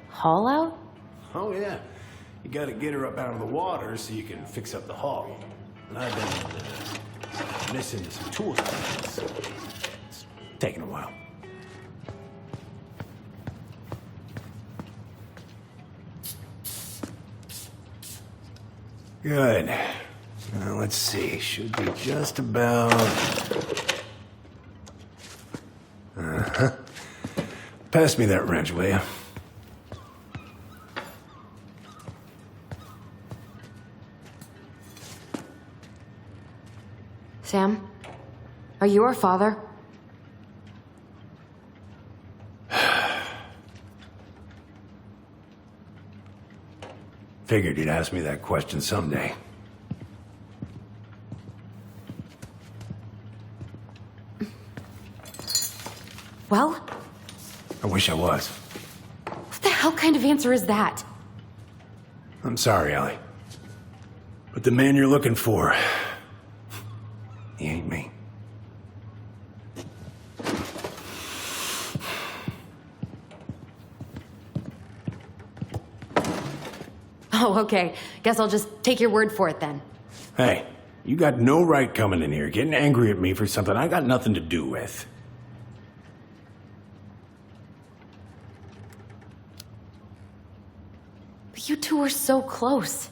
Haul out? Oh, yeah. You gotta get her up out of the water so you can fix up the hull. And I've been missing some tools, so it's taking a while. Good. Now, let's see. Should be just about... Uh-huh. Pass me that wrench, will you? Sam, are you our father? Figured you'd ask me that question someday. Well? I wish I was. What the hell kind of answer is that? I'm sorry, Ellie. But the man you're looking for, he ain't me. Oh, okay. Guess I'll just take your word for it then. Hey, you got no right coming in here getting angry at me for something I got nothing to do with. But you two were so close.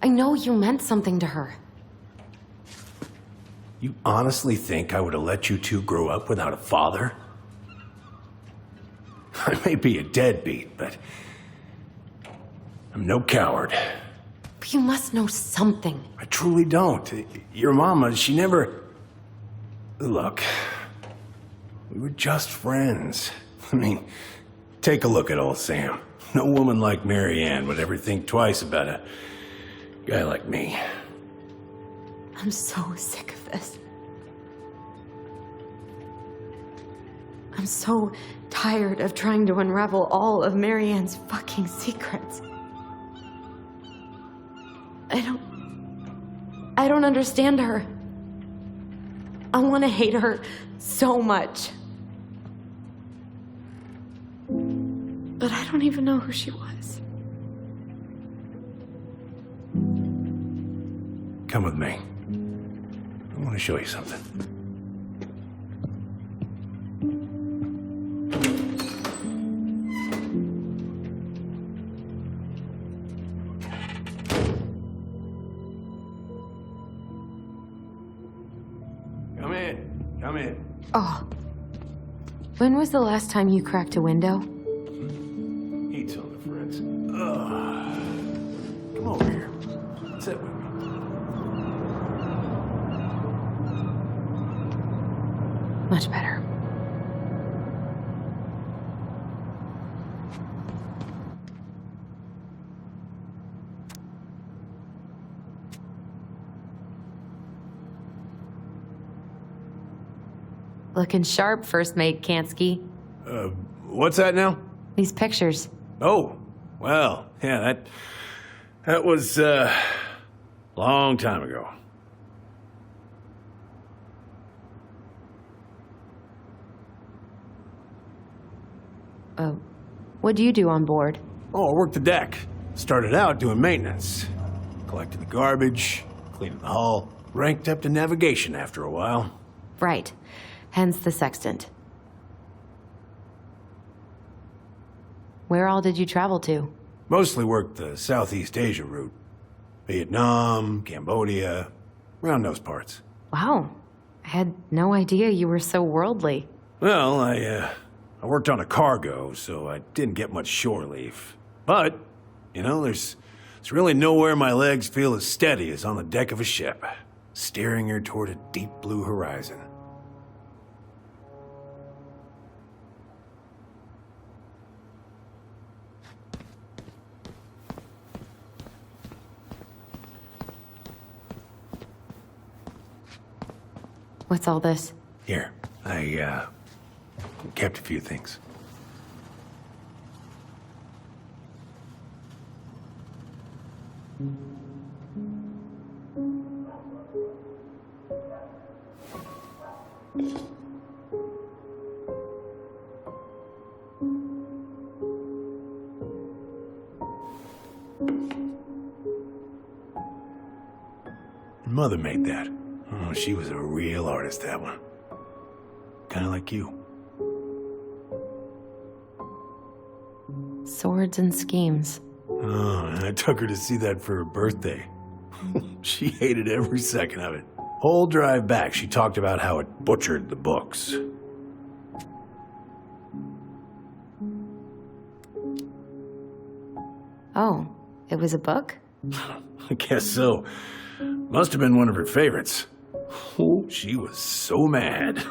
I know you meant something to her. You honestly think I would have let you two grow up without a father? I may be a deadbeat, but I'm no coward. But you must know something. I truly don't. Your mama, she never... Look, we were just friends. I mean, take a look at old Sam. No woman like Mary Ann would ever think twice about a guy like me. I'm so sick of this. I'm so tired of trying to unravel all of Mary Ann's fucking secrets. I don't understand her. I want to hate her so much. But I don't even know who she was. Come with me. I want to show you something. Come in. Oh. When was the last time you cracked a window? Eat some, friends. Come over here. Sit with me. Much better. Looking sharp, first mate Kansky. What's that now? These pictures. Oh, well, yeah, that was, long time ago. What do you do on board? Oh, I worked the deck. Started out doing maintenance. Collected the garbage, cleaning the hull. Ranked up to navigation after a while. Right. Hence the sextant. Where all did you travel to? Mostly worked the Southeast Asia route. Vietnam, Cambodia, around those parts. Wow. I had no idea you were so worldly. Well, I worked on a cargo, so I didn't get much shore leave. But, you know, there's really nowhere my legs feel as steady as on the deck of a ship, steering her toward a deep blue horizon. What's all this? Here, I kept a few things. Mother made that. Oh, she was a real artist, that one. Kind of like you. Swords and schemes. Oh, and I took her to see that for her birthday. She hated every second of it. Whole drive back, she talked about how it butchered the books. Oh, it was a book? I guess so. Must have been one of her favorites. Oh, she was so mad.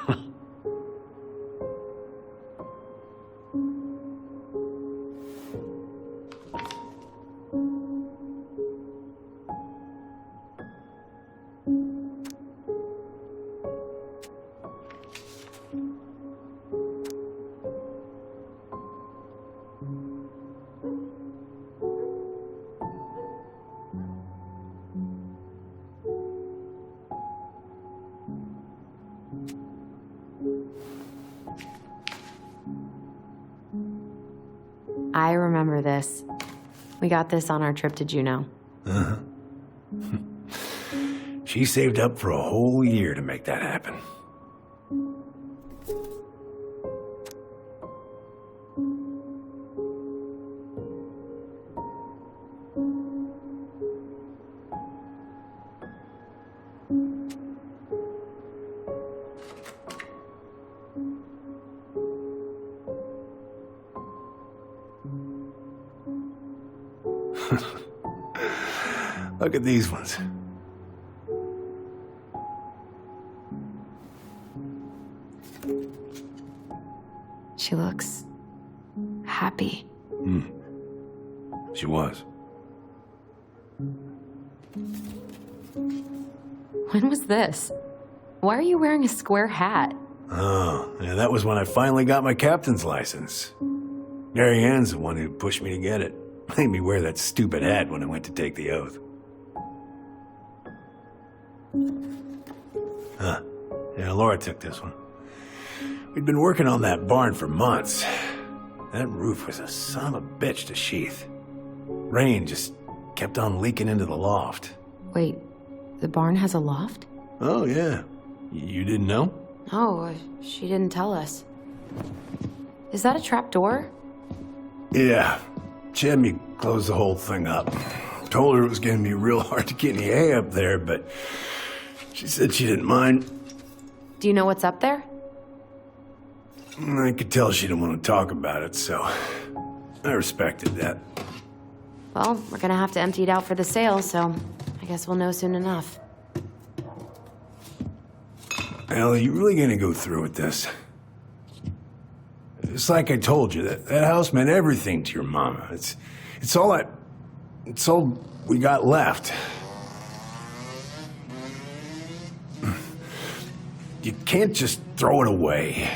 I remember this. We got this on our trip to Juneau. Uh-huh. She saved up for a whole year to make that happen. Look at these ones. She looks happy. She was. When was this? Why are you wearing a square hat? Oh, yeah, that was when I finally got my captain's license. Mary Ann's the one who pushed me to get it. Made me wear that stupid hat when I went to take the oath. Huh. Yeah, Laura took this one. We'd been working on that barn for months. That roof was a son of a bitch to sheath. Rain just kept on leaking into the loft. Wait, the barn has a loft? Oh, yeah. You didn't know? Oh, she didn't tell us. Is that a trap door? Yeah. She had me close the whole thing up. Told her it was gonna be real hard to get any hay up there, but she said she didn't mind. Do you know what's up there? I could tell she didn't want to talk about it, so I respected that. Well, we're gonna have to empty it out for the sale, so I guess we'll know soon enough. Al, are you really gonna go through with this? It's like I told you, that house meant everything to your mama. It's all we got left. You can't just throw it away.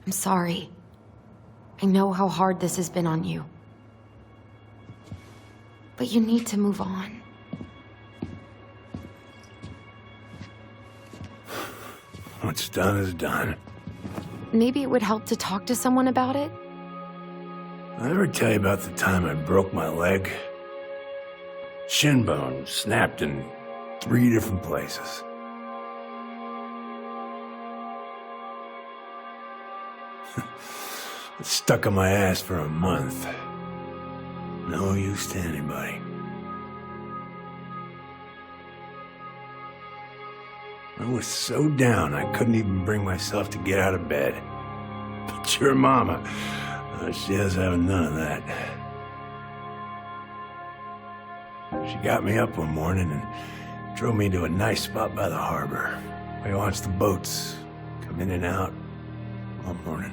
I'm sorry. I know how hard this has been on you. But you need to move on. What's done is done. Maybe it would help to talk to someone about it? I ever tell you about the time I broke my leg? Shin bone snapped in 3 different places. It stuck on my ass for a month. No use to anybody. I was so down I couldn't even bring myself to get out of bed. But your mama, she has having none of that. She got me up one morning and drove me to a nice spot by the harbor. I watched the boats come in and out all morning.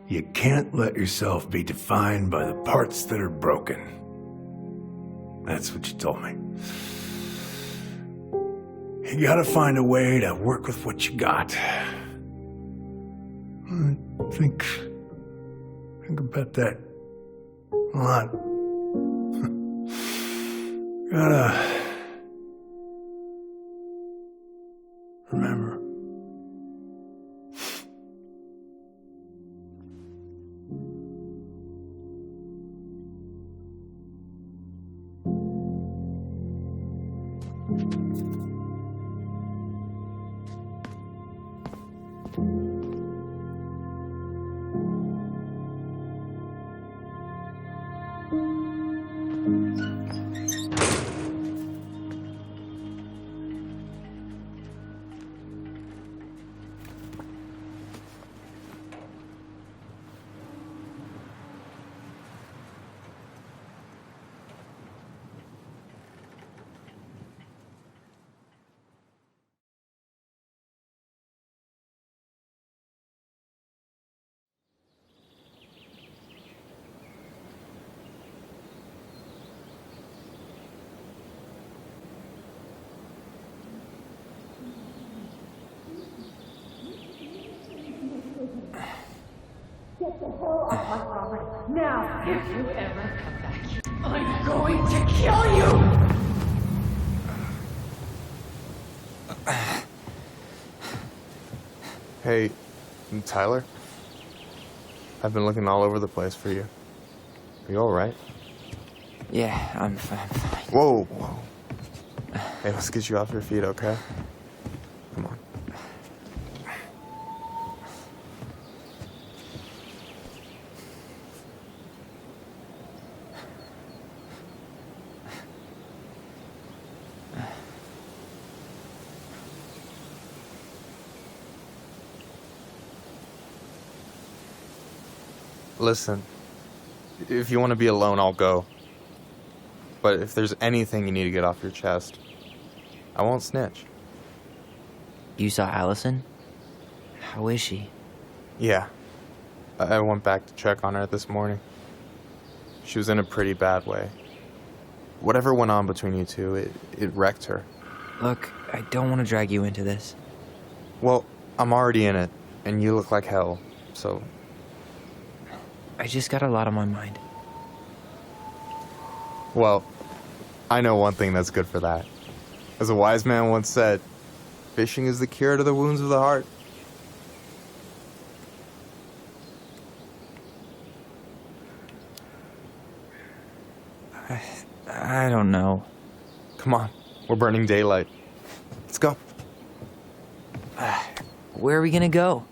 You can't let yourself be defined by the parts that are broken. That's what you told me. You gotta find a way to work with what you got. I think about that a lot. Gotta remember. Get the hell off my property. Now, if you ever come back here, I'm going to kill you! Hey, Tyler? I've been looking all over the place for you. Are you alright? Yeah, I'm fine. Whoa, whoa. Hey, let's get you off your feet, okay? Come on. Listen, if you want to be alone, I'll go. But if there's anything you need to get off your chest, I won't snitch. You saw Allison? How is she? Yeah. I went back to check on her this morning. She was in a pretty bad way. Whatever went on between you two, it wrecked her. Look, I don't want to drag you into this. Well, I'm already in it, and you look like hell, so... I just got a lot on my mind. Well, I know one thing that's good for that. As a wise man once said, fishing is the cure to the wounds of the heart. I don't know. Come on, we're burning daylight. Let's go. Where are we gonna go?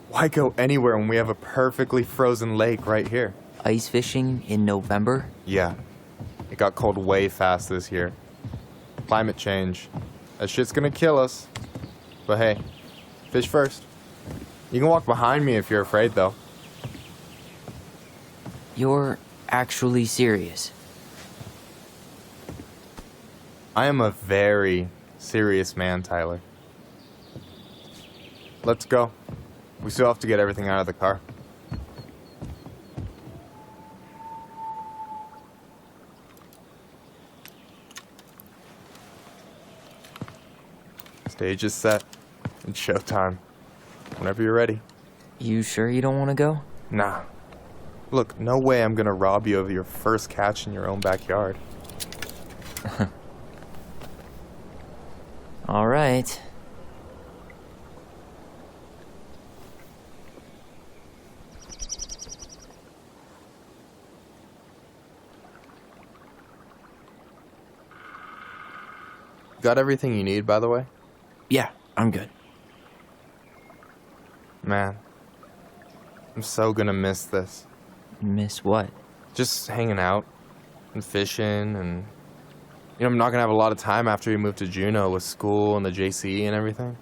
Why go anywhere when we have a perfectly frozen lake right here? Ice fishing in November? Yeah. It got cold way fast this year. Climate change. That shit's gonna kill us. But hey, fish first. You can walk behind me if you're afraid, though. You're actually serious? I am a very serious man, Tyler. Let's go. We still have to get everything out of the car. Stage is set. It's showtime. Whenever you're ready. You sure you don't want to go? Nah. Look, no way I'm gonna rob you of your first catch in your own backyard. All right. Got everything you need, by the way? Yeah, I'm good. Man, I'm so gonna miss this. Miss what? Just hanging out and fishing and... You know, I'm not gonna have a lot of time after we move to Juneau with school and the JCE and everything.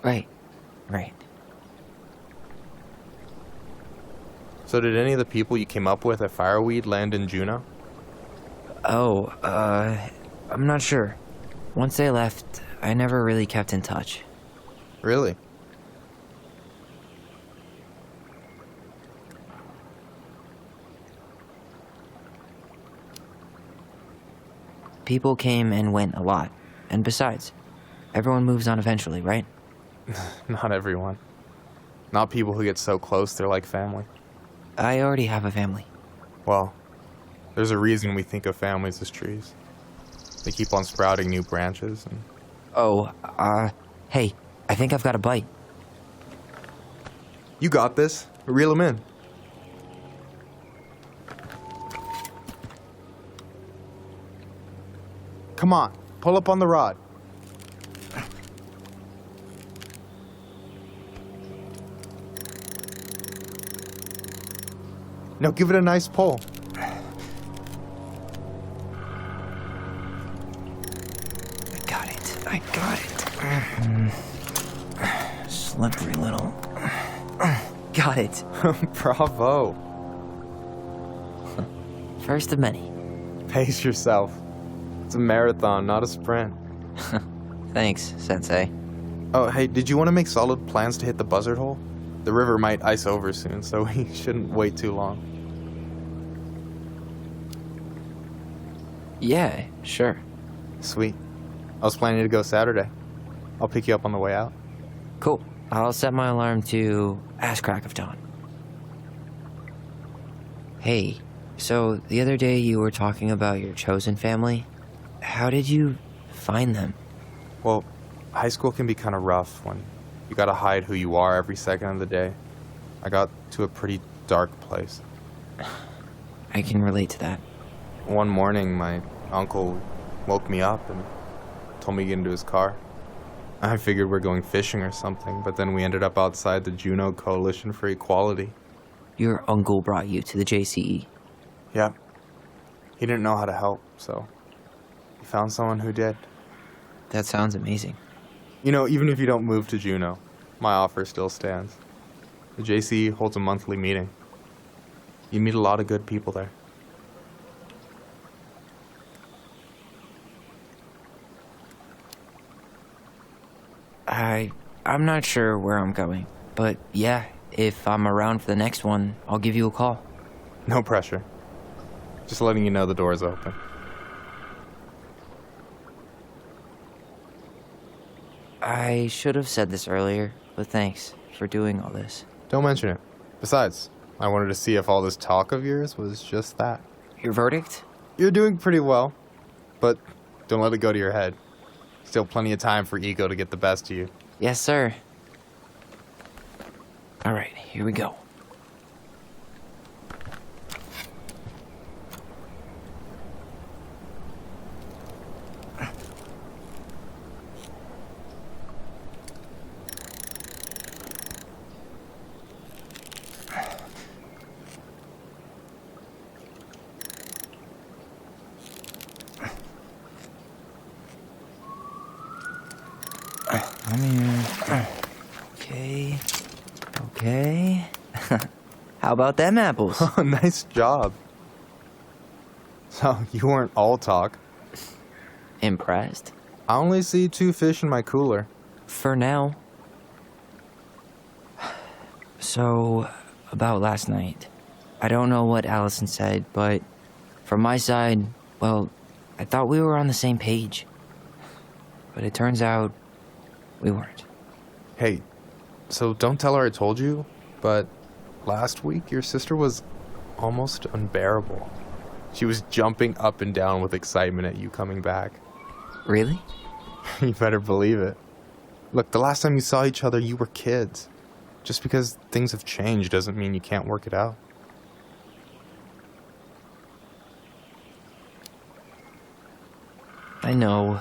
Right. So did any of the people you came up with at Fireweed land in Juneau? Oh, I'm not sure. Once they left, I never really kept in touch. Really? People came and went a lot. And besides, everyone moves on eventually, right? Not everyone. Not people who get so close they're like family. I already have a family. Well, there's a reason we think of families as trees. They keep on sprouting new branches and... Oh, hey, I think I've got a bite. You got this. Reel them in. Come on, pull up on the rod. No, give it a nice pull. I got it. Slippery little. Got it. Bravo. First of many. Pace yourself. It's a marathon, not a sprint. Thanks, Sensei. Oh, hey, did you want to make solid plans to hit the buzzard hole? The river might ice over soon, so we shouldn't wait too long. Yeah, sure. Sweet. I was planning to go Saturday. I'll pick you up on the way out. Cool. I'll set my alarm to ass crack of dawn. Hey, so the other day you were talking about your chosen family. How did you find them? Well, high school can be kind of rough when you gotta hide who you are every second of the day. I got to a pretty dark place. I can relate to that. One morning, my uncle woke me up and told me to get into his car. I figured we're going fishing or something, but then we ended up outside the Juneau Coalition for Equality. Your uncle brought you to the JCE? Yeah. He didn't know how to help, so he found someone who did. That sounds amazing. You know, even if you don't move to Juneau, my offer still stands. The JCE holds a monthly meeting. You meet a lot of good people there. I'm not sure where I'm going, but yeah, if I'm around for the next one, I'll give you a call. No pressure. Just letting you know the door's open. I should have said this earlier, but thanks for doing all this. Don't mention it. Besides, I wanted to see if all this talk of yours was just that. Your verdict? You're doing pretty well, but don't let it go to your head. Still plenty of time for ego to get the best of you. Yes, sir. All right, here we go. Okay. How about them apples? Oh, nice job. So, you weren't all talk. Impressed? I only see 2 fish in my cooler. For now. So, about last night. I don't know what Allison said, but from my side, well, I thought we were on the same page. But it turns out we weren't. Hey, so don't tell her I told you, but last week your sister was almost unbearable. She was jumping up and down with excitement at you coming back. Really? You better believe it. Look, the last time you saw each other, you were kids. Just because things have changed doesn't mean you can't work it out. I know.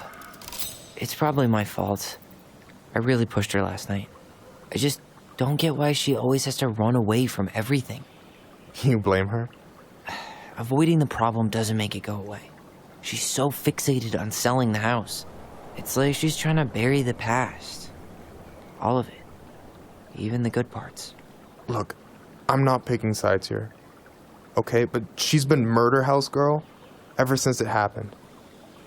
It's probably my fault. I really pushed her last night. I just don't get why she always has to run away from everything. You blame her? Avoiding the problem doesn't make it go away. She's so fixated on selling the house. It's like she's trying to bury the past. All of it. Even the good parts. Look, I'm not picking sides here. Okay, but she's been murder house girl ever since it happened.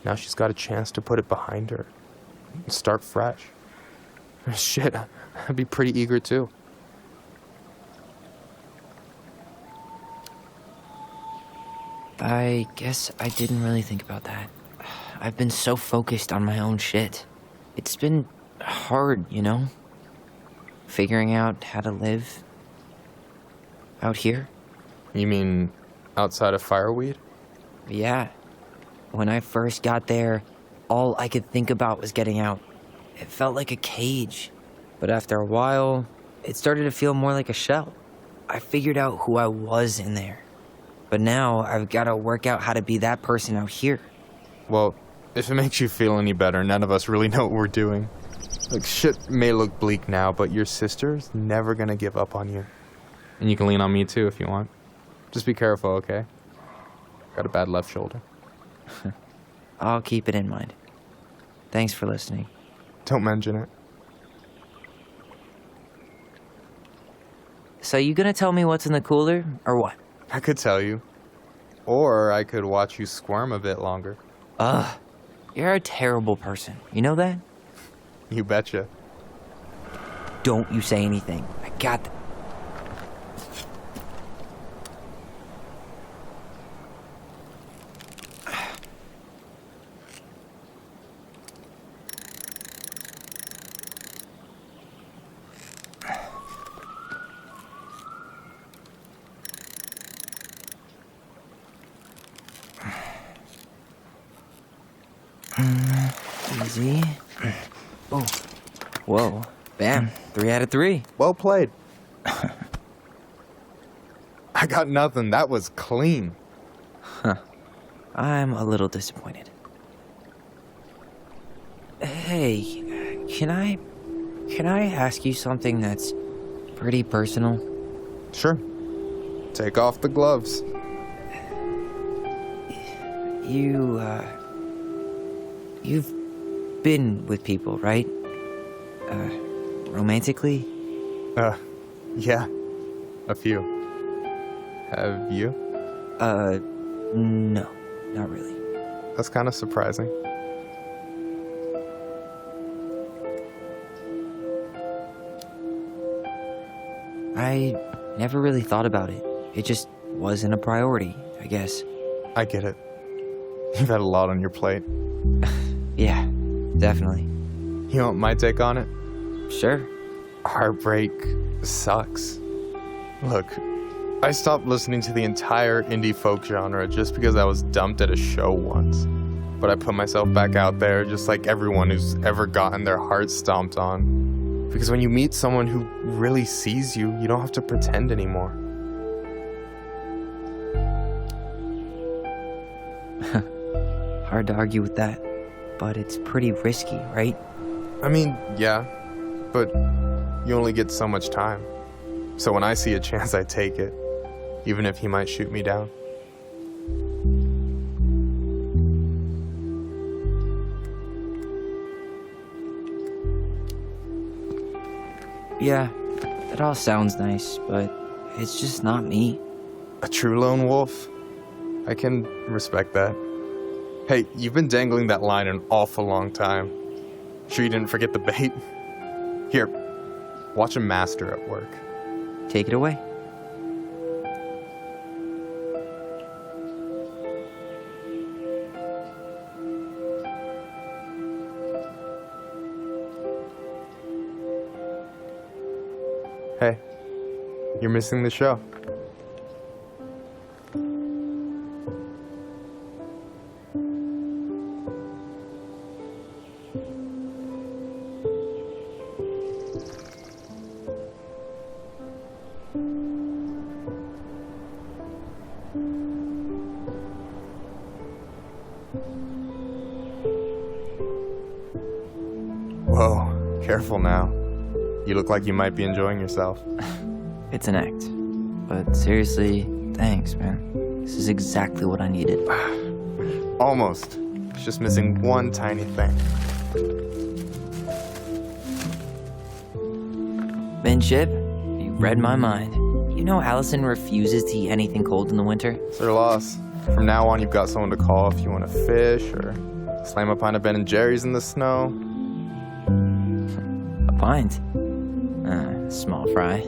Now she's got a chance to put it behind her and start fresh. Shit, I'd be pretty eager too. I guess I didn't really think about that. I've been so focused on my own shit. It's been hard, you know? Figuring out how to live out here. You mean outside of Fireweed? Yeah. When I first got there, all I could think about was getting out. It felt like a cage. But after a while, it started to feel more like a shell. I figured out who I was in there. But now I've got to work out how to be that person out here. Well, if it makes you feel any better, none of us really know what we're doing. Look, shit may look bleak now, but your sister's never gonna give up on you. And you can lean on me too if you want. Just be careful, okay? Got a bad left shoulder. I'll keep it in mind. Thanks for listening. Don't mention it. So you gonna tell me what's in the cooler, or what? I could tell you. Or I could watch you squirm a bit longer. Ugh. You're a terrible person. You know that? You betcha. Don't you say anything. I got that. Easy. Oh. Whoa. Bam. 3 out of 3. Well played. I got nothing. That was clean. Huh. I'm a little disappointed. Hey, can I ask you something that's pretty personal? Sure. Take off the gloves. You've been with people, right? Romantically? Yeah. A few. Have you? No, not really. That's kind of surprising. I never really thought about it. It just wasn't a priority, I guess. I get it. You've had a lot on your plate. Yeah, definitely. You want my take on it? Sure. Heartbreak sucks. Look, I stopped listening to the entire indie folk genre just because I was dumped at a show once. But I put myself back out there just like everyone who's ever gotten their heart stomped on. Because when you meet someone who really sees you, you don't have to pretend anymore. Hard to argue with that, but it's pretty risky, right? I mean, yeah, but you only get so much time. So when I see a chance, I take it, even if he might shoot me down. Yeah, it all sounds nice, but it's just not me. A true lone wolf? I can respect that. Hey, you've been dangling that line an awful long time. Sure you didn't forget the bait? Here, watch a master at work. Take it away. Hey, you're missing the show. Whoa, careful now. You look like you might be enjoying yourself. It's an act. But seriously, thanks, man. This is exactly what I needed. Almost. It's just missing one tiny thing. Vinship, you read my mind. You know Allison refuses to eat anything cold in the winter? It's her loss. From now on, you've got someone to call if you want to fish or slam a pint of Ben & Jerry's in the snow. A pint? Small fry.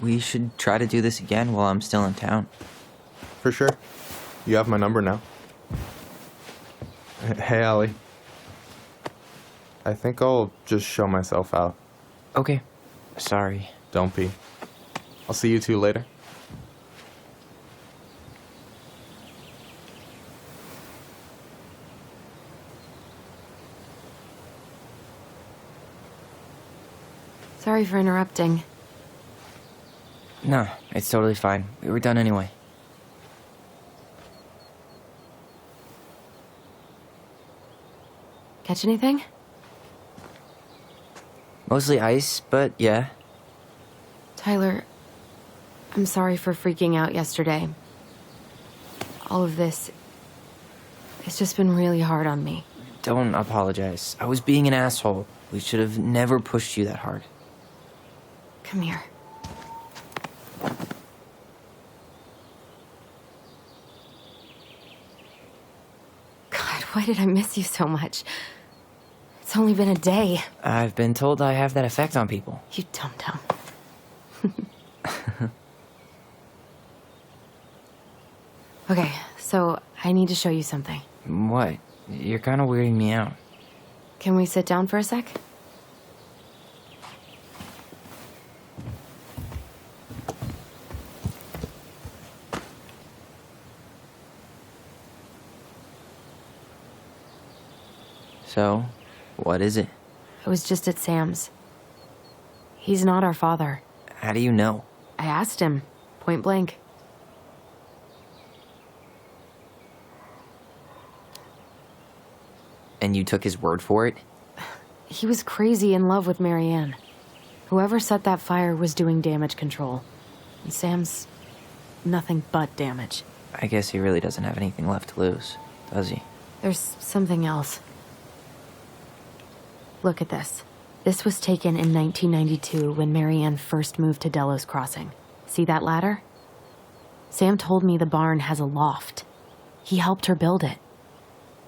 We should try to do this again while I'm still in town. For sure. You have my number now. Hey, Allie. I think I'll just show myself out. Okay. Sorry. Don't be. I'll see you two later. Sorry for interrupting. No, it's totally fine. We were done anyway. Catch anything? Mostly ice, but yeah. Tyler, I'm sorry for freaking out yesterday. All of this, it's just been really hard on me. Don't apologize. I was being an asshole. We should have never pushed you that hard. Come here. God, why did I miss you so much? It's only been a day. I've been told I have that effect on people. You dum-dum. Okay, so I need to show you something. What? You're kind of weirding me out. Can we sit down for a sec? So, what is it? I was just at Sam's. He's not our father. How do you know? I asked him, point blank. And you took his word for it? He was crazy in love with Marianne. Whoever set that fire was doing damage control. And Sam's nothing but damage. I guess he really doesn't have anything left to lose, does he? There's something else. Look at this. This was taken in 1992 when Marianne first moved to Delos Crossing. See that ladder? Sam told me the barn has a loft. He helped her build it.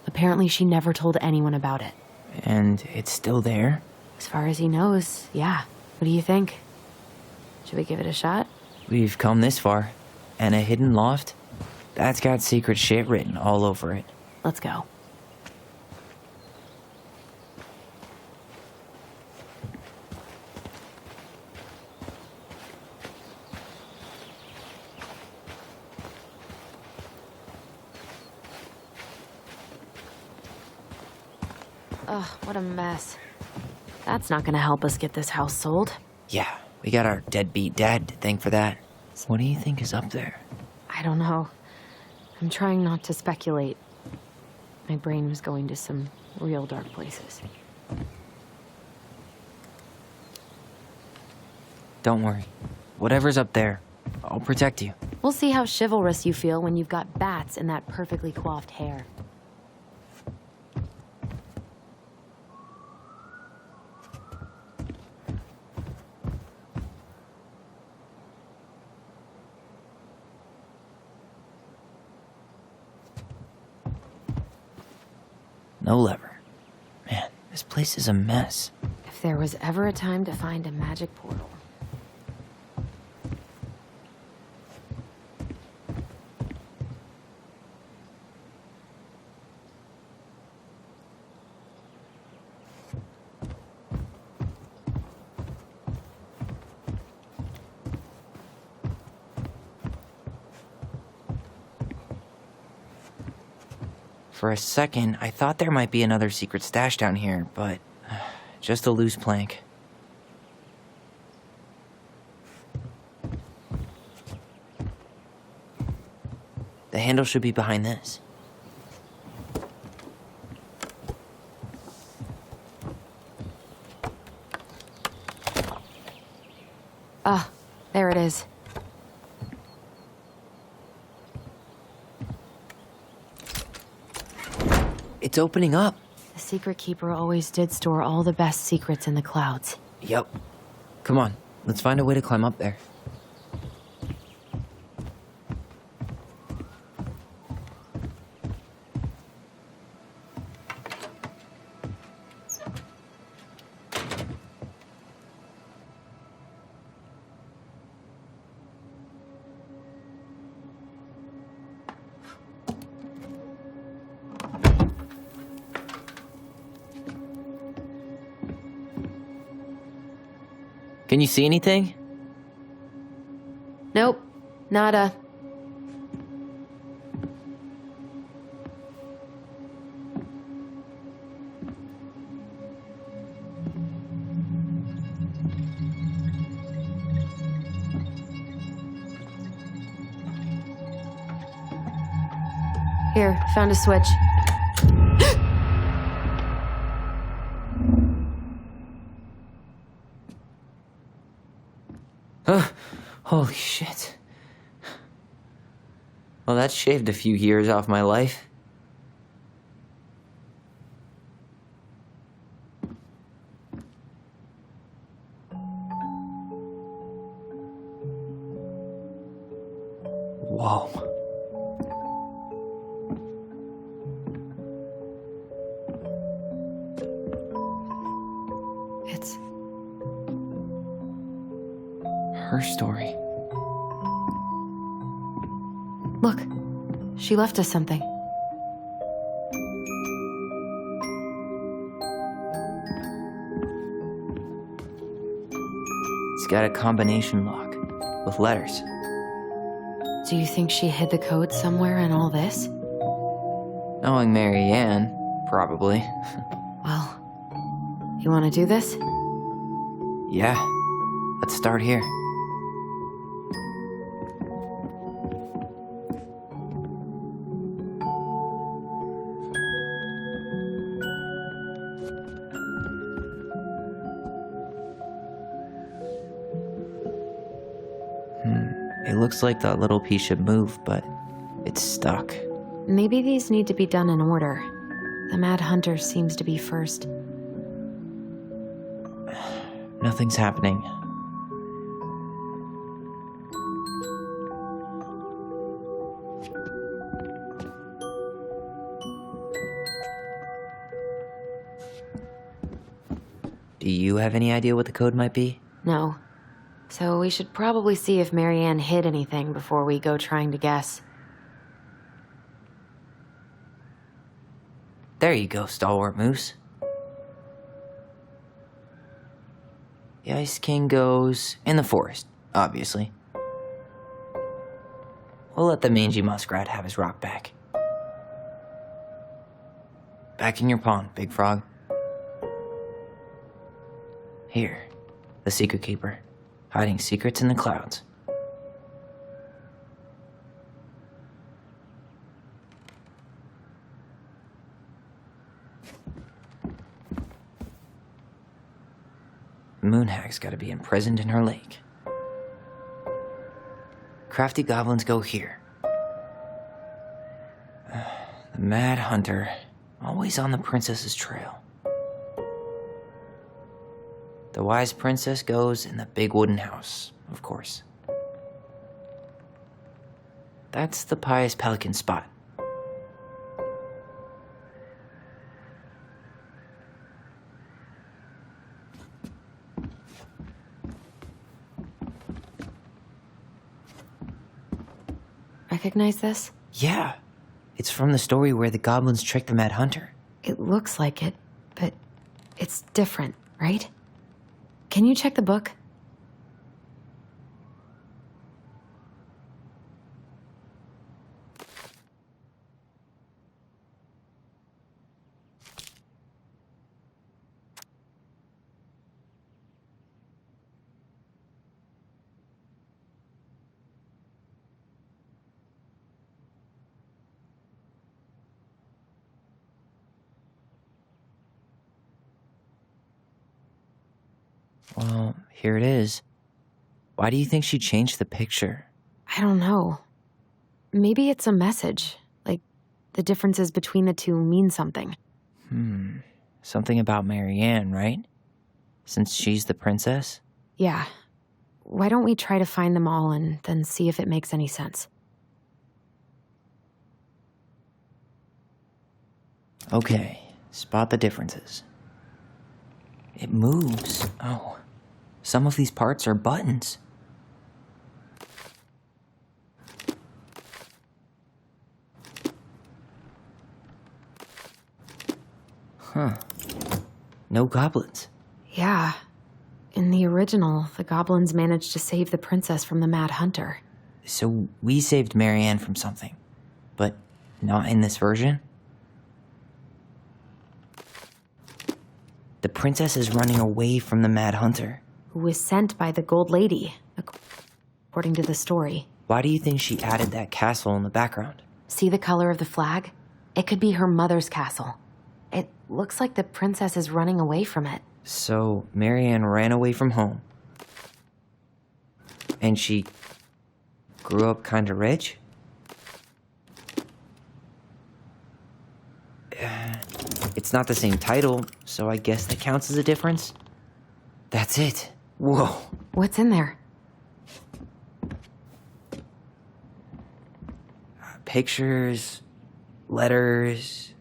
Apparently she never told anyone about it. And it's still there? As far as he knows, yeah. What do you think? Should we give it a shot? We've come this far. And a hidden loft? That's got secret shit written all over it. Let's go. Ugh, what a mess. That's not gonna help us get this house sold. Yeah, we got our deadbeat dad to thank for that. What do you think is up there? I don't know. I'm trying not to speculate. My brain was going to some real dark places. Don't worry. Whatever's up there, I'll protect you. We'll see how chivalrous you feel when you've got bats in that perfectly coiffed hair. No lever. Man, this place is a mess. If there was ever a time to find a magic portal. For a second, I thought there might be another secret stash down here, but just a loose plank. The handle should be behind this. Ah, there it is. It's opening up. The secret keeper always did store all the best secrets in the clouds. Yep. Come on, let's find a way to climb up there. Can you see anything? Nope, nada. Here, found a switch. Holy shit. Well, that shaved a few years off my life. Whoa. It's her story. Look, she left us something. It's got a combination lock with letters. Do you think she hid the code somewhere in all this? Knowing Marianne, probably. Well, you want to do this? Yeah, let's start here. It looks like that little piece should move, but it's stuck. Maybe these need to be done in order. The Mad Hunter seems to be first. Nothing's happening. Do you have any idea what the code might be? No. So we should probably see if Marianne hid anything before we go trying to guess. There you go, Stalwart Moose. The Ice King goes in the forest, obviously. We'll let the mangy muskrat have his rock back. Back in your pond, Big Frog. Here, the Secret Keeper, hiding secrets in the clouds. Moonhag's gotta be imprisoned in her lake. Crafty goblins go here. The Mad Hunter, always on the princess's trail. The wise princess goes in the big wooden house, of course. That's the pious pelican spot. Recognize this? Yeah, it's from the story where the goblins tricked the Mad Hunter. It looks like it, but it's different, right? Can you check the book? Well, here it is. Why do you think she changed the picture? I don't know. Maybe it's a message. Like, the differences between the two mean something. Something about Marianne, right? Since she's the princess? Yeah. Why don't we try to find them all and then see if it makes any sense? Okay, spot the differences. It moves. Oh, some of these parts are buttons. Huh. No goblins. Yeah. In the original, the goblins managed to save the princess from the Mad Hunter. So we saved Marianne from something, but not in this version? The princess is running away from the Mad Hunter. Who was sent by the Gold Lady, according to the story. Why do you think she added that castle in the background? See the color of the flag? It could be her mother's castle. It looks like the princess is running away from it. So Marianne ran away from home. And she grew up kinda rich? It's not the same title, so I guess that counts as a difference. That's it. Whoa. What's in there? Pictures, letters.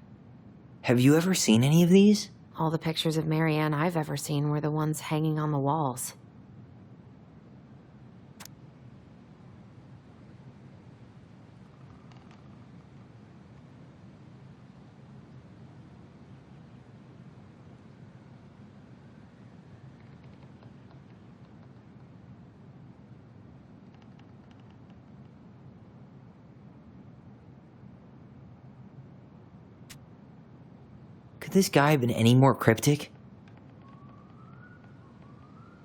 Have you ever seen any of these? All the pictures of Marianne I've ever seen were the ones hanging on the walls. Could this guy have been any more cryptic?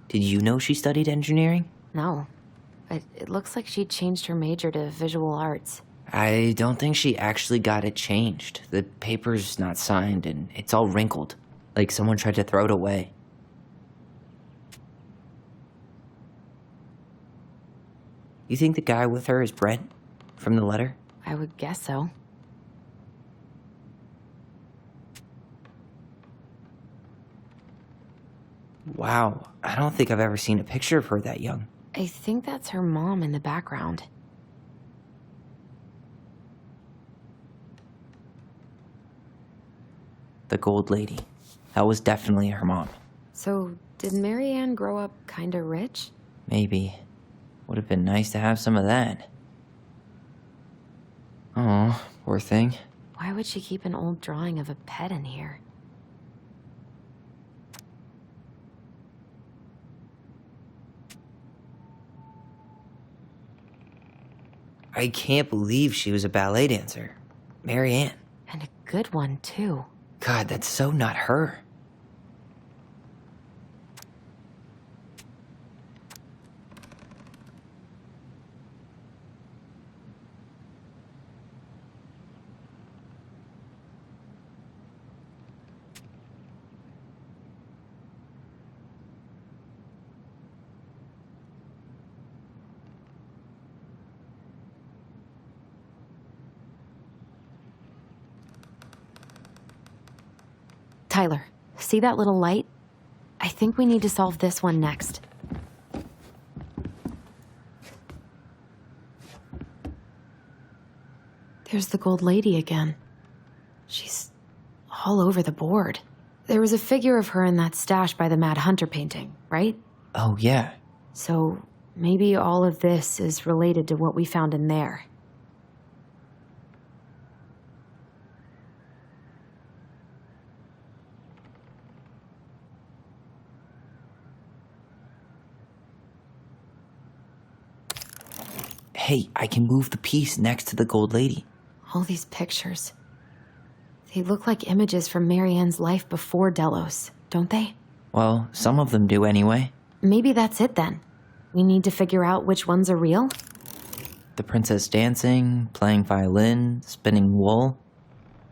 Did you know she studied engineering? No, but it looks like she changed her major to visual arts. I don't think she actually got it changed. The paper's not signed and it's all wrinkled, like someone tried to throw it away. You think the guy with her is Brett? From the letter? I would guess so. Wow, I don't think I've ever seen a picture of her that young. I think that's her mom in the background. The gold lady. That was definitely her mom. So, did Marianne grow up kinda rich? Maybe. Would have been nice to have some of that. Oh, poor thing. Why would she keep an old drawing of a pet in here? I can't believe she was a ballet dancer. Marianne. And a good one, too. God, that's so not her. Tyler, see that little light? I think we need to solve this one next. There's the gold lady again. She's all over the board. There was a figure of her in that stash by the Mad Hunter painting, right? Oh, yeah. So maybe all of this is related to what we found in there. Hey, I can move the piece next to the gold lady. All these pictures. They look like images from Marianne's life before Delos, don't they? Well, some of them do anyway. Maybe that's it then. We need to figure out which ones are real? The princess dancing, playing violin, spinning wool.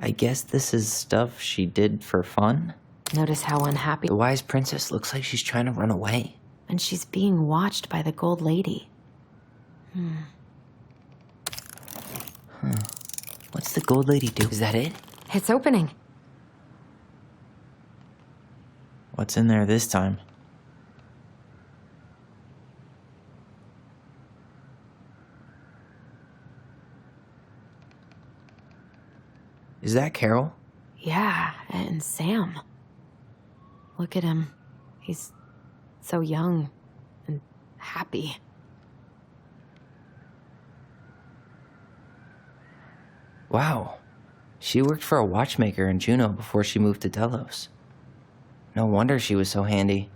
I guess this is stuff she did for fun. Notice how unhappy. The wise princess looks like she's trying to run away. And she's being watched by the gold lady. What's the gold lady do? Is that it? It's opening. What's in there this time? Is that Carol? Yeah, and Sam. Look at him. He's so young and happy. Wow. She worked for a watchmaker in Juneau before she moved to Delos. No wonder she was so handy.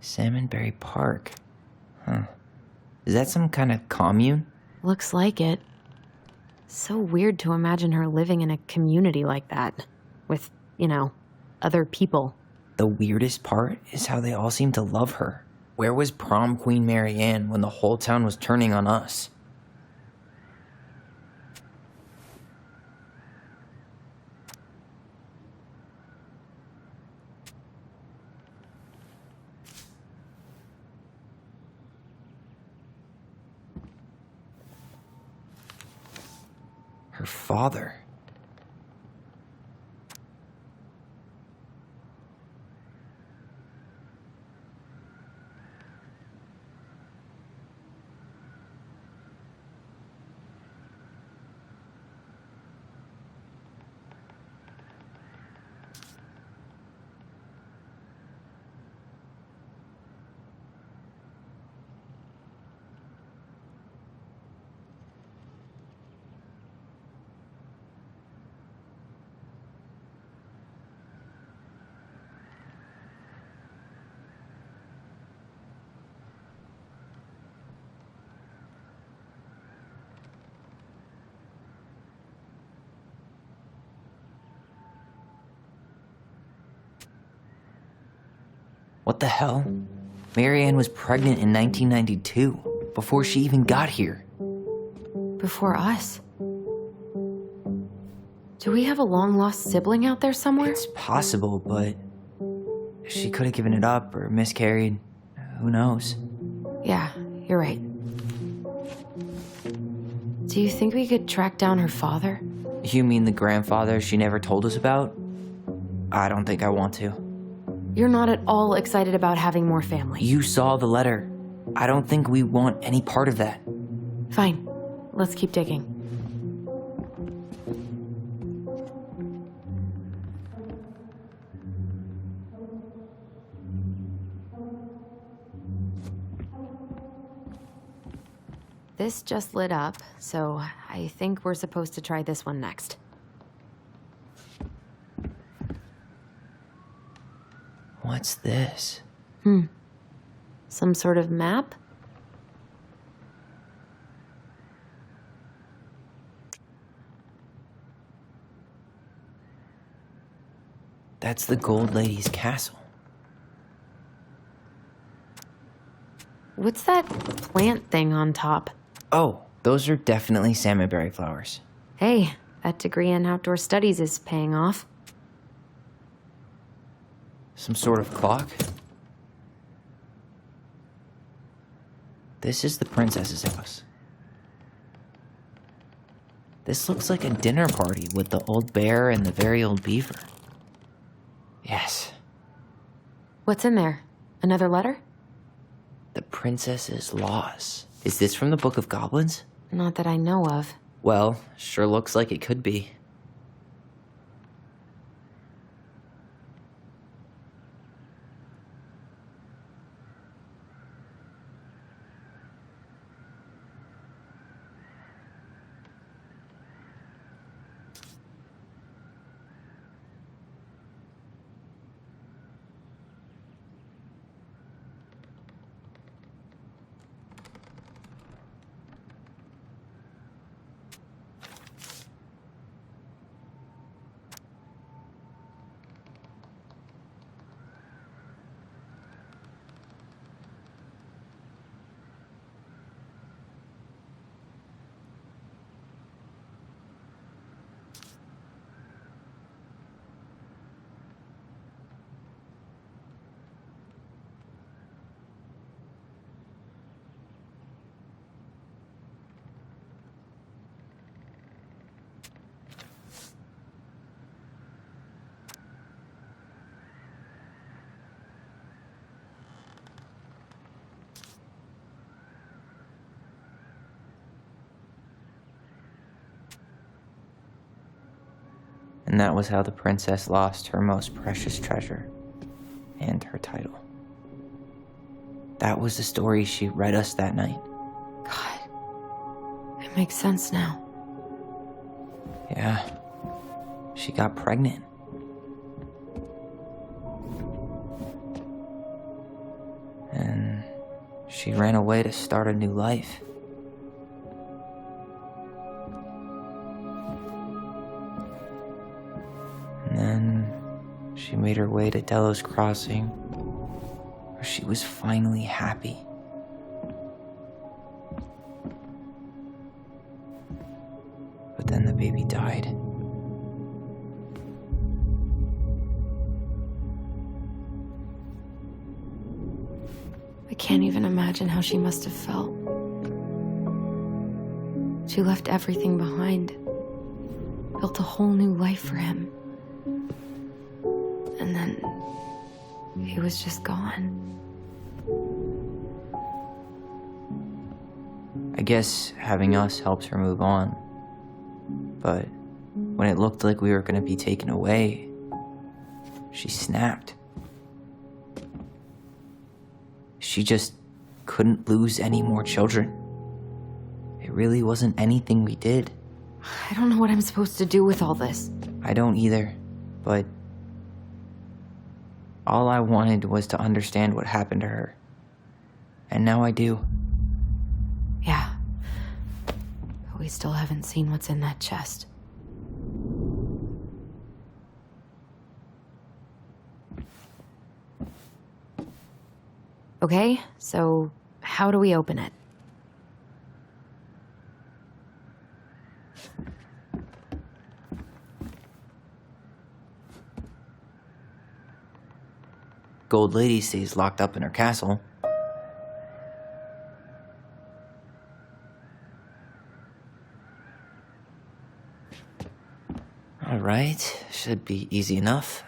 Salmonberry Park. Huh. Is that some kind of commune? Looks like it. So weird to imagine her living in a community like that. With, other people. The weirdest part is how they all seem to love her. Where was prom queen Marianne when the whole town was turning on us? Her father. What the hell? Marianne was pregnant in 1992, before she even got here. Before us? Do we have a long-lost sibling out there somewhere? It's possible, but she could have given it up or miscarried. Who knows? Yeah, you're right. Do you think we could track down her father? You mean the grandfather she never told us about? I don't think I want to. You're not at all excited about having more family. You saw the letter. I don't think we want any part of that. Fine. Let's keep digging. This just lit up, so I think we're supposed to try this one next. What's this? Some sort of map? That's the Gold Lady's castle. What's that plant thing on top? Oh, those are definitely salmonberry flowers. Hey, that degree in outdoor studies is paying off. Some sort of clock? This is the princess's house. This looks like a dinner party with the old bear and the very old beaver. Yes. What's in there? Another letter? The princess's laws. Is this from the Book of Goblins? Not that I know of. Well, sure looks like it could be. And that was how the princess lost her most precious treasure and her title. That was the story she read us that night. God, it makes sense now. Yeah, she got pregnant. And she ran away to start a new life. And then she made her way to Delos Crossing, where she was finally happy. But then the baby died. I can't even imagine how she must have felt. She left everything behind, built a whole new life for him. And then he was just gone. I guess having us helps her move on. But when it looked like we were going to be taken away, she snapped. She just couldn't lose any more children. It really wasn't anything we did. I don't know what I'm supposed to do with all this. I don't either, but all I wanted was to understand what happened to her. And now I do. Yeah. But we still haven't seen what's in that chest. Okay, so how do we open it? Gold Lady stays locked up in her castle. Alright, should be easy enough.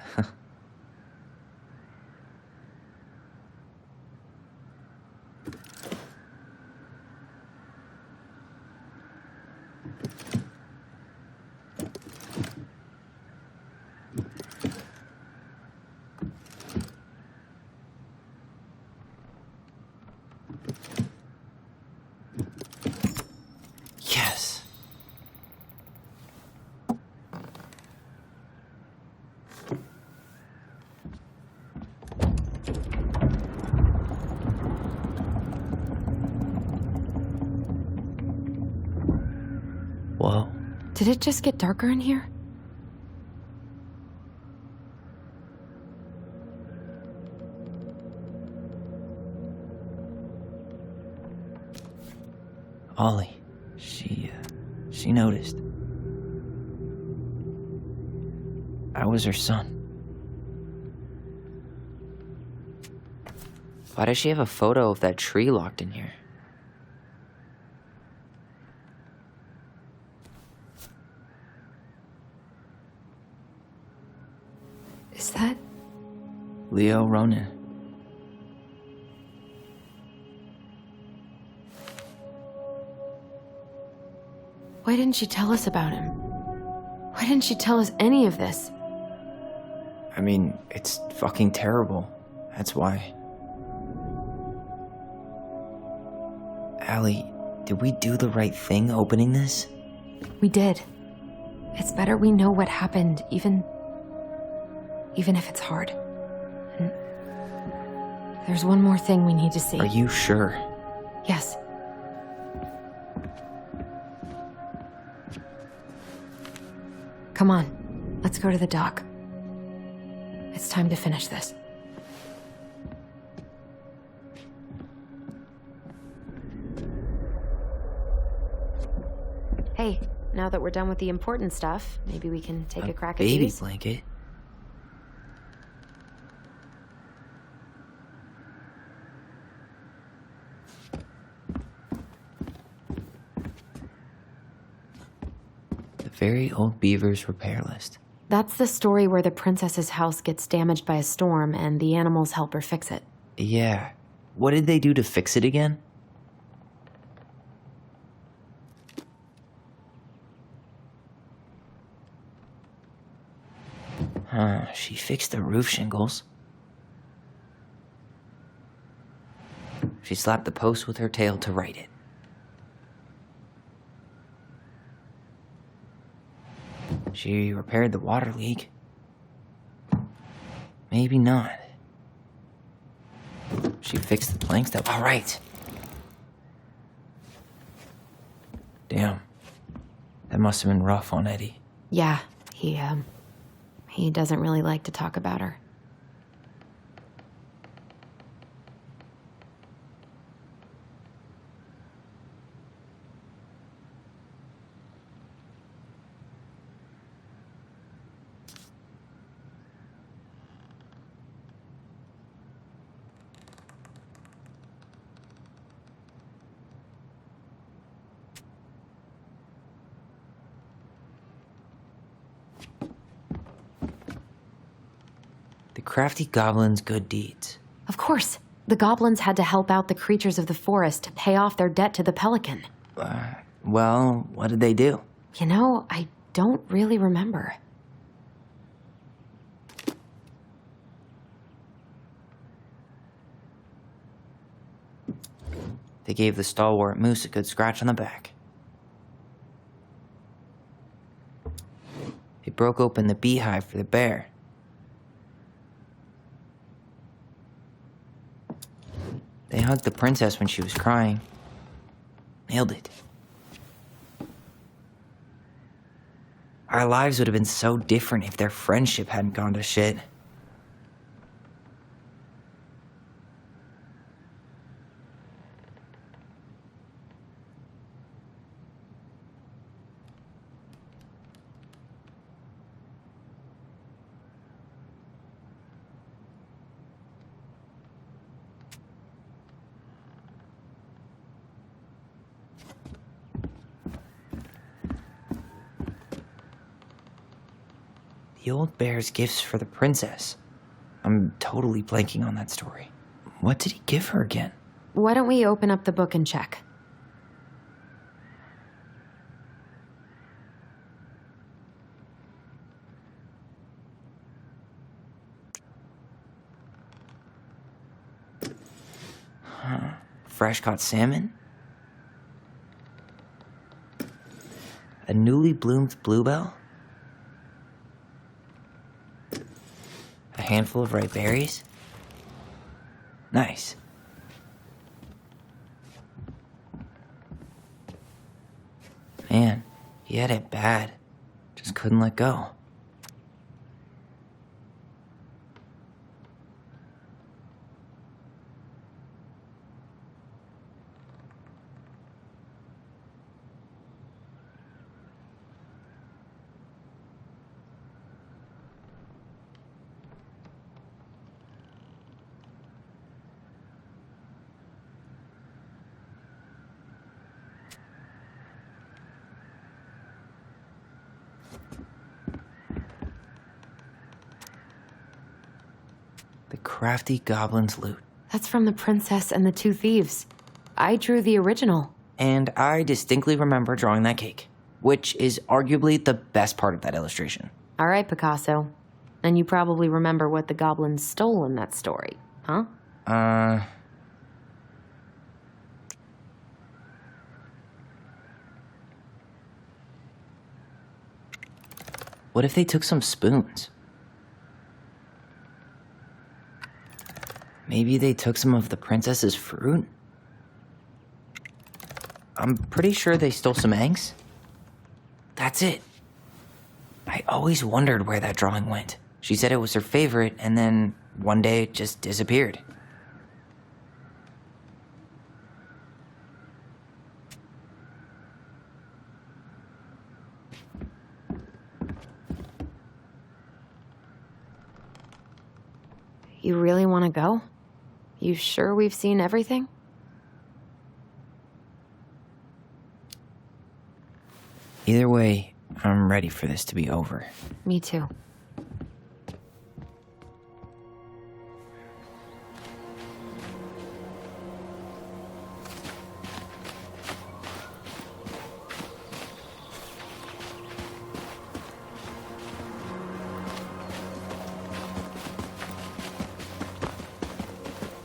Yes. Whoa. Did it just get darker in here? Ollie. She noticed. I was her son. Why does she have a photo of that tree locked in here? Is that... Leo Ronan. Why didn't she tell us about him? Why didn't she tell us any of this? I mean, it's fucking terrible. That's why. Allie, did we do the right thing opening this? We did. It's better we know what happened, even if it's hard. And there's one more thing we need to see. Are you sure? Yes. Come on, let's go to the dock. It's time to finish this. Hey, now that we're done with the important stuff, maybe we can take a crack at baby these? blanket? The Very Old Beaver's Repair List. That's the story where the princess's house gets damaged by a storm and the animals help her fix it. Yeah. What did they do to fix it again? She fixed the roof shingles. She slapped the post with her tail to right it. She repaired the water leak. Maybe not. She fixed the planks that... All right. Damn. That must have been rough on Eddie. Yeah, he doesn't really like to talk about her. The crafty goblin's good deeds. Of course. The goblins had to help out the creatures of the forest to pay off their debt to the pelican. Well, what did they do? You know, I don't really remember. They gave the stalwart moose a good scratch on the back. They broke open the beehive for the bear. They hugged the princess when she was crying. Nailed it. Our lives would have been so different if their friendship hadn't gone to shit. The old bear's gifts for the princess. I'm totally blanking on that story. What did he give her again? Why don't we open up the book and check? Huh. Fresh caught salmon? A newly bloomed bluebell? A handful of ripe berries? Nice. Man, he had it bad. Just couldn't let go. The crafty goblin's loot. That's from The Princess and the Two Thieves. I drew the original. And I distinctly remember drawing that cake, which is arguably the best part of that illustration. All right, Picasso. And you probably remember what the goblins stole in that story, huh? What if they took some spoons? Maybe they took some of the princess's fruit? I'm pretty sure they stole some eggs. That's it. I always wondered where that drawing went. She said it was her favorite, and then one day it just disappeared. You really want to go? You sure we've seen everything? Either way, I'm ready for this to be over. Me too.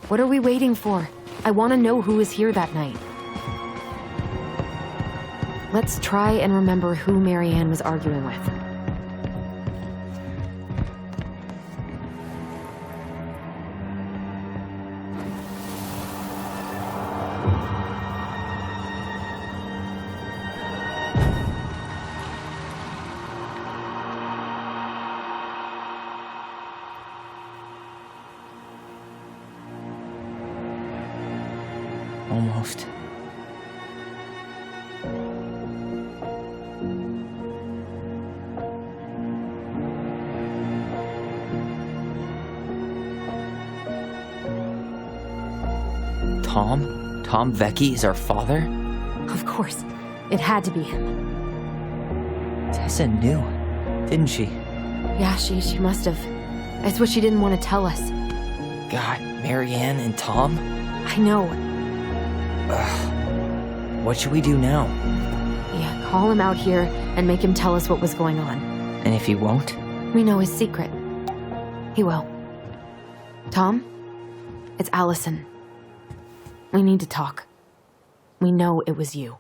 What are we waiting for? I want to know who was here that night. Let's try and remember who Marianne was arguing with. Almost. Tom? Tom Vecchi is our father? Of course. It had to be him. Tessa knew, didn't she? Yeah, she must have. That's what she didn't want to tell us. God, Marianne and Tom? I know. Ugh. What should we do now? Yeah, call him out here and make him tell us what was going on. And if he won't? We know his secret. He will. Tom? It's Allison. We need to talk. We know it was you.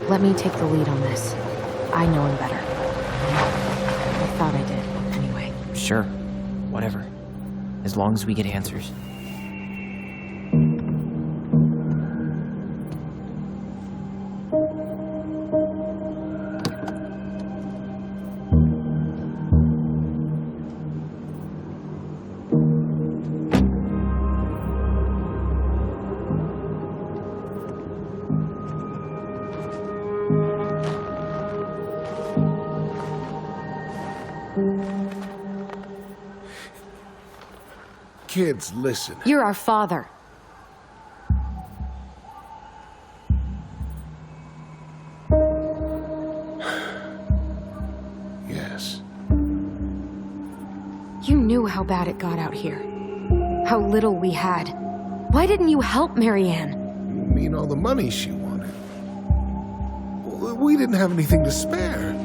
Let me take the lead on this. I know him better. I thought I did, anyway. Sure. Whatever. As long as we get answers. Kids, listen. You're our father. Yes. You knew how bad it got out here. How little we had. Why didn't you help Marianne? You mean all the money she wanted? We didn't have anything to spare.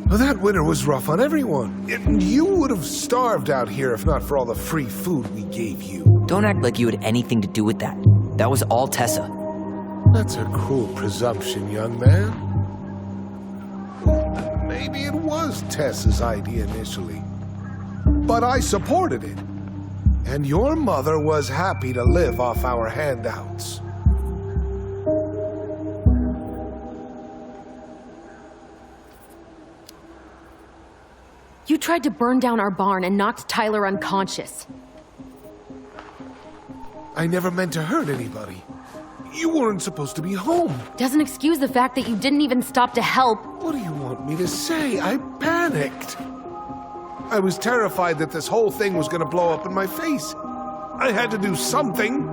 Well, that winter was rough on everyone. You would have starved out here if not for all the free food we gave you. Don't act like you had anything to do with that. That was all Tessa. That's a cruel presumption, young man. Maybe it was Tessa's idea initially. But I supported it. And your mother was happy to live off our handouts. You tried to burn down our barn and knocked Tyler unconscious. I never meant to hurt anybody. You weren't supposed to be home. Doesn't excuse the fact that you didn't even stop to help. What do you want me to say? I panicked. I was terrified that this whole thing was going to blow up in my face. I had to do something.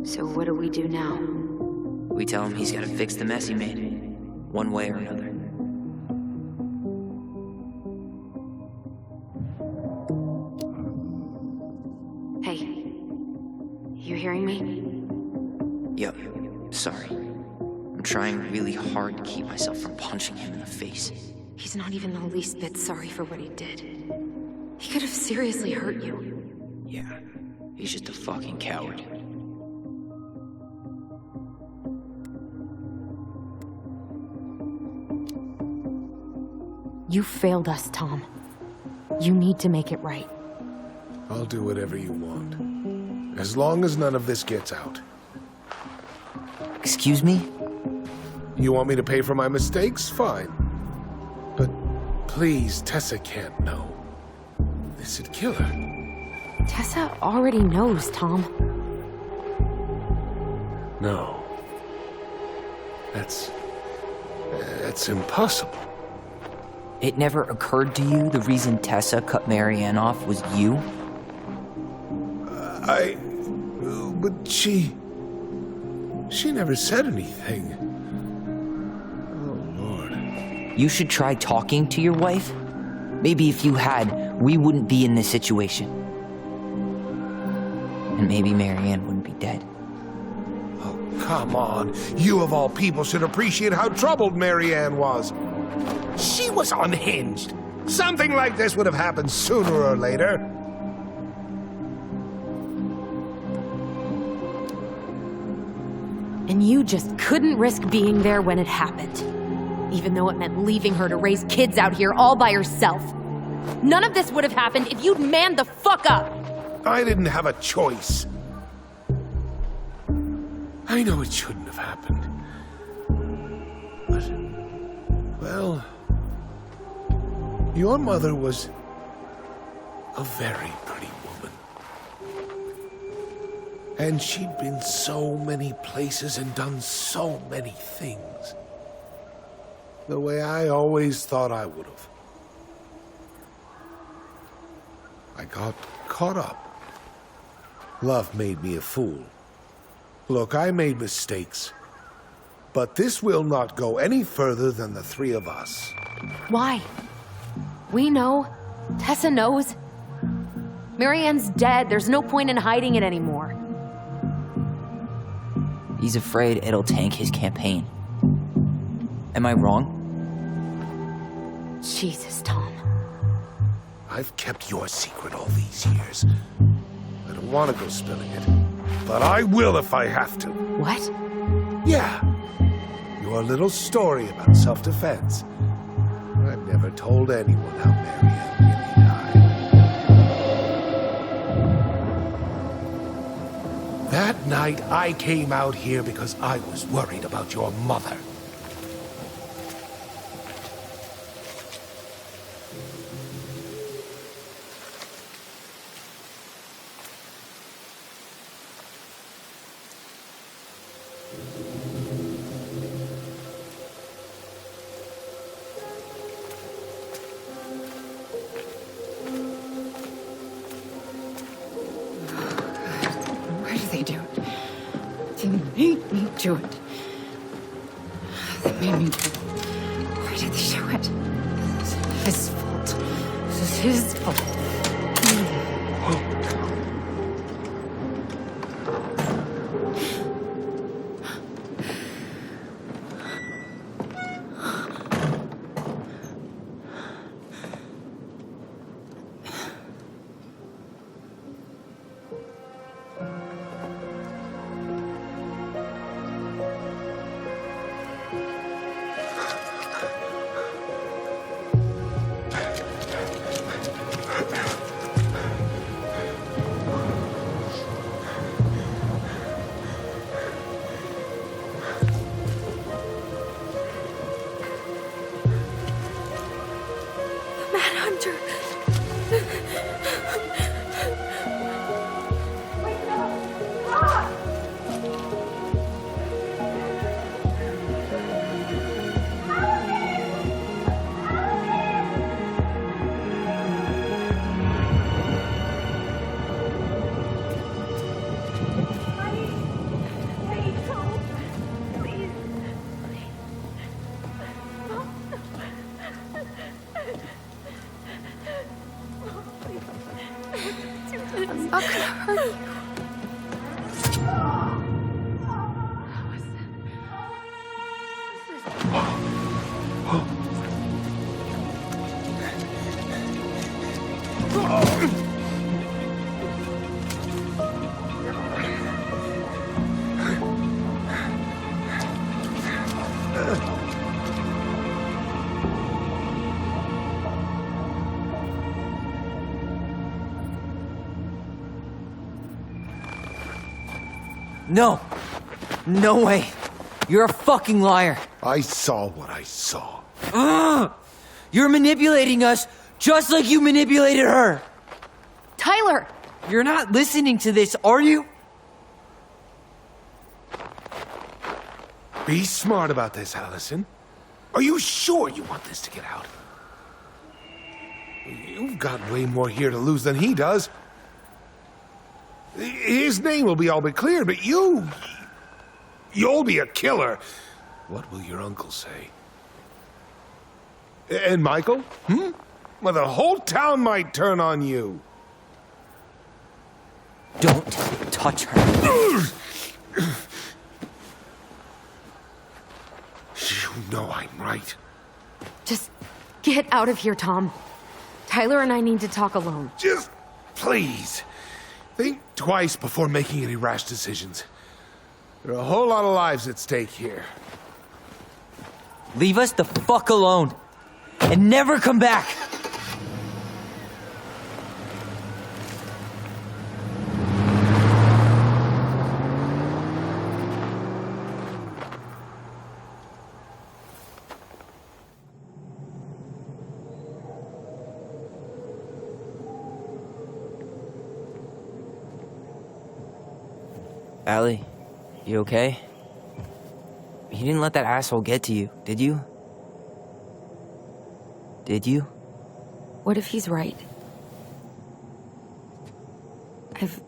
So what do we do now? We tell him he's got to fix the mess he made, one way or another. Hey, you hearing me? Yo, sorry. I'm trying really hard to keep myself from punching him in the face. He's not even the least bit sorry for what he did. He could have seriously hurt you. Yeah, he's just a fucking coward. You failed us, Tom. You need to make it right. I'll do whatever you want. As long as none of this gets out. Excuse me? You want me to pay for my mistakes? Fine. But please, Tessa can't know. This'd kill her. Tessa already knows, Tom. No. That's impossible. It never occurred to you the reason Tessa cut Marianne off was you? But she never said anything. Oh, Lord. You should try talking to your wife. Maybe if you had, we wouldn't be in this situation. And maybe Marianne wouldn't be dead. Oh, come on. You of all people should appreciate how troubled Marianne was. She was unhinged. Something like this would have happened sooner or later. And you just couldn't risk being there when it happened. Even though it meant leaving her to raise kids out here all by herself. None of this would have happened if you'd manned the fuck up! I didn't have a choice. I know it shouldn't have happened. But, well, your mother was a very pretty woman. And she'd been so many places and done so many things. The way I always thought I would have. I got caught up. Love made me a fool. Look, I made mistakes. But this will not go any further than the three of us. Why? We know. Tessa knows. Marianne's dead. There's no point in hiding it anymore. He's afraid it'll tank his campaign. Am I wrong? Jesus, Tom. I've kept your secret all these years. I don't want to go spilling it, but I will if I have to. What? Yeah. Your little story about self-defense. I've never told anyone how Marianne really died. That night, I came out here because I was worried about your mother. did they do it? They made me do it. They made me do it. Why did they do it? This is his fault. This is his fault. I'm not gonna hurt you. No. No way. You're a fucking liar. I saw what I saw. You're manipulating us just like you manipulated her. Tyler! You're not listening to this, are you? Be smart about this, Allison. Are you sure you want this to get out? You've got way more here to lose than he does. His name will be all but clear, but you'll be a killer. What will your uncle say? And Michael? Well, the whole town might turn on you. Don't touch her. You know I'm right. Just get out of here, Tom. Tyler and I need to talk alone. Just please. Think twice before making any rash decisions. There are a whole lot of lives at stake here. Leave us the fuck alone. And never come back. Allie, you okay? You didn't let that asshole get to you, did you? Did you? What if he's right? I've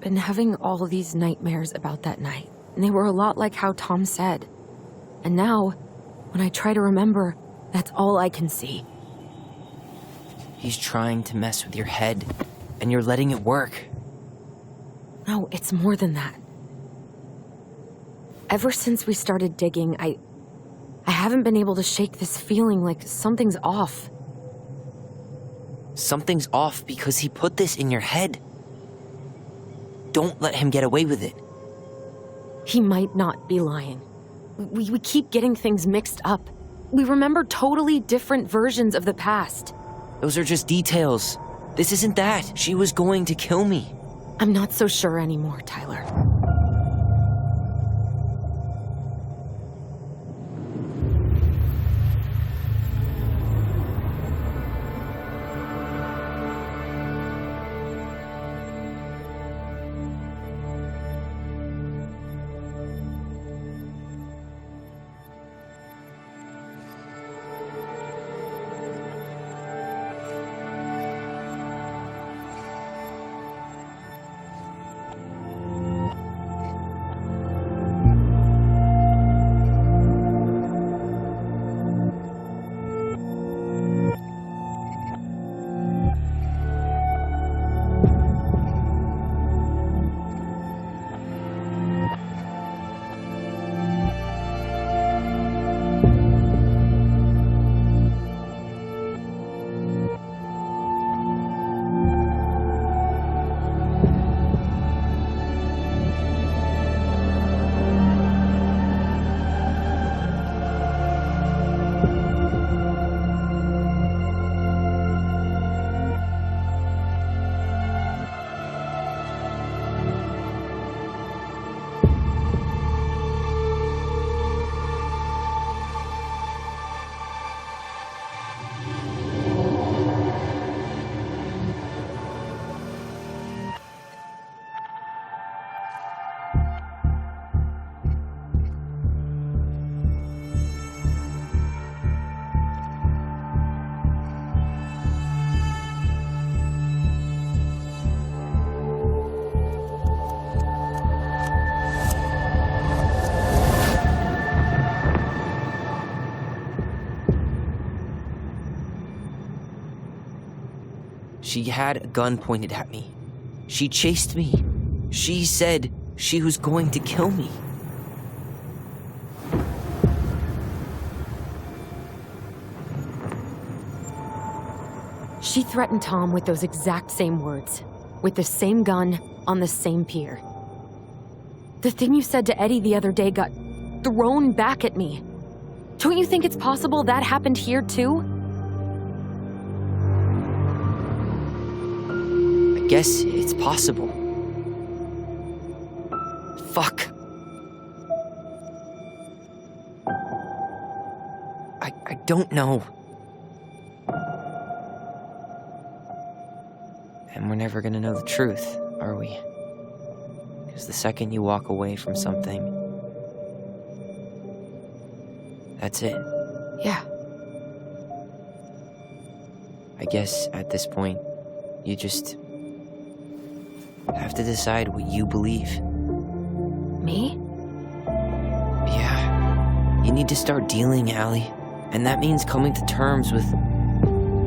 been having all these nightmares about that night, and they were a lot like how Tom said. And now, when I try to remember, that's all I can see. He's trying to mess with your head, and you're letting it work. No, it's more than that. Ever since we started digging, I haven't been able to shake this feeling like something's off. Something's off because he put this in your head. Don't let him get away with it. He might not be lying. We keep getting things mixed up. We remember totally different versions of the past. Those are just details. This isn't that. She was going to kill me. I'm not so sure anymore, Tyler. She had a gun pointed at me. She chased me. She said she was going to kill me. She threatened Tom with those exact same words, with the same gun on the same pier. The thing you said to Eddie the other day got thrown back at me. Don't you think it's possible that happened here too? I guess it's possible. Fuck. I don't know. And we're never gonna know the truth, are we? Because the second you walk away from something, that's it. Yeah. I guess at this point, you just have to decide what you believe. Me? Yeah. You need to start dealing, Allie. And that means coming to terms with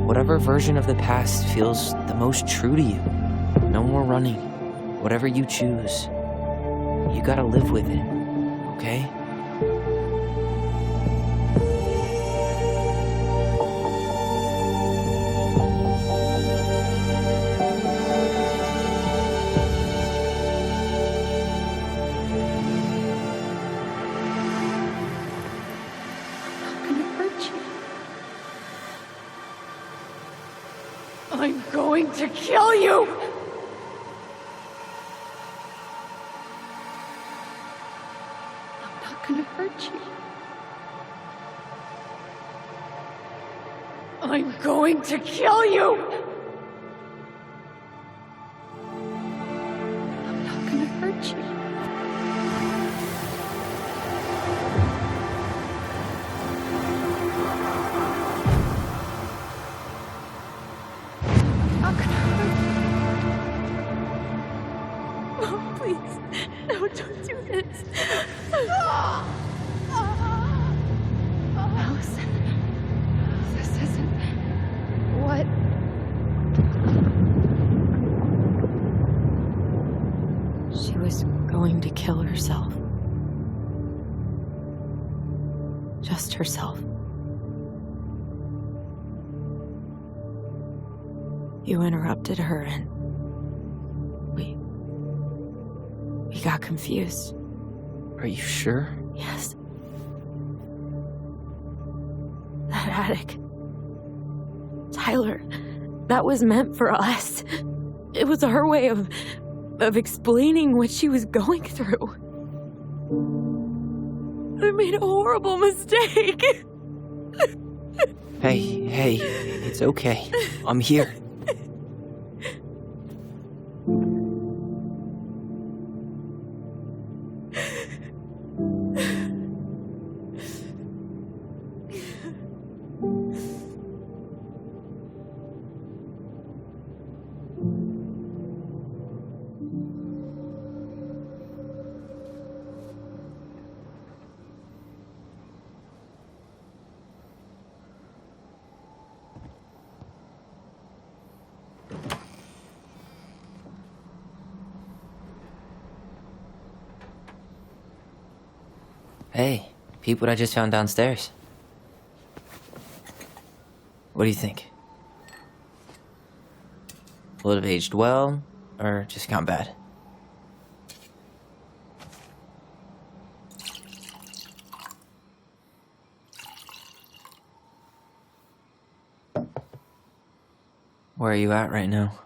whatever version of the past feels the most true to you. No more running. Whatever you choose, you gotta live with it, okay? I'm going to kill you! I'm not gonna hurt you. I'm going to kill you! I'm not gonna hurt you. Allison, this isn't what... She was going to kill herself. Just herself. You interrupted her and we got confused. Are you sure? Yes. That attic. Tyler, that was meant for us. It was our way of explaining what she was going through. I made a horrible mistake. Hey, it's okay. I'm here. Hey, peep what I just found downstairs. What do you think? Will it have aged well, or just gone bad? Where are you at right now?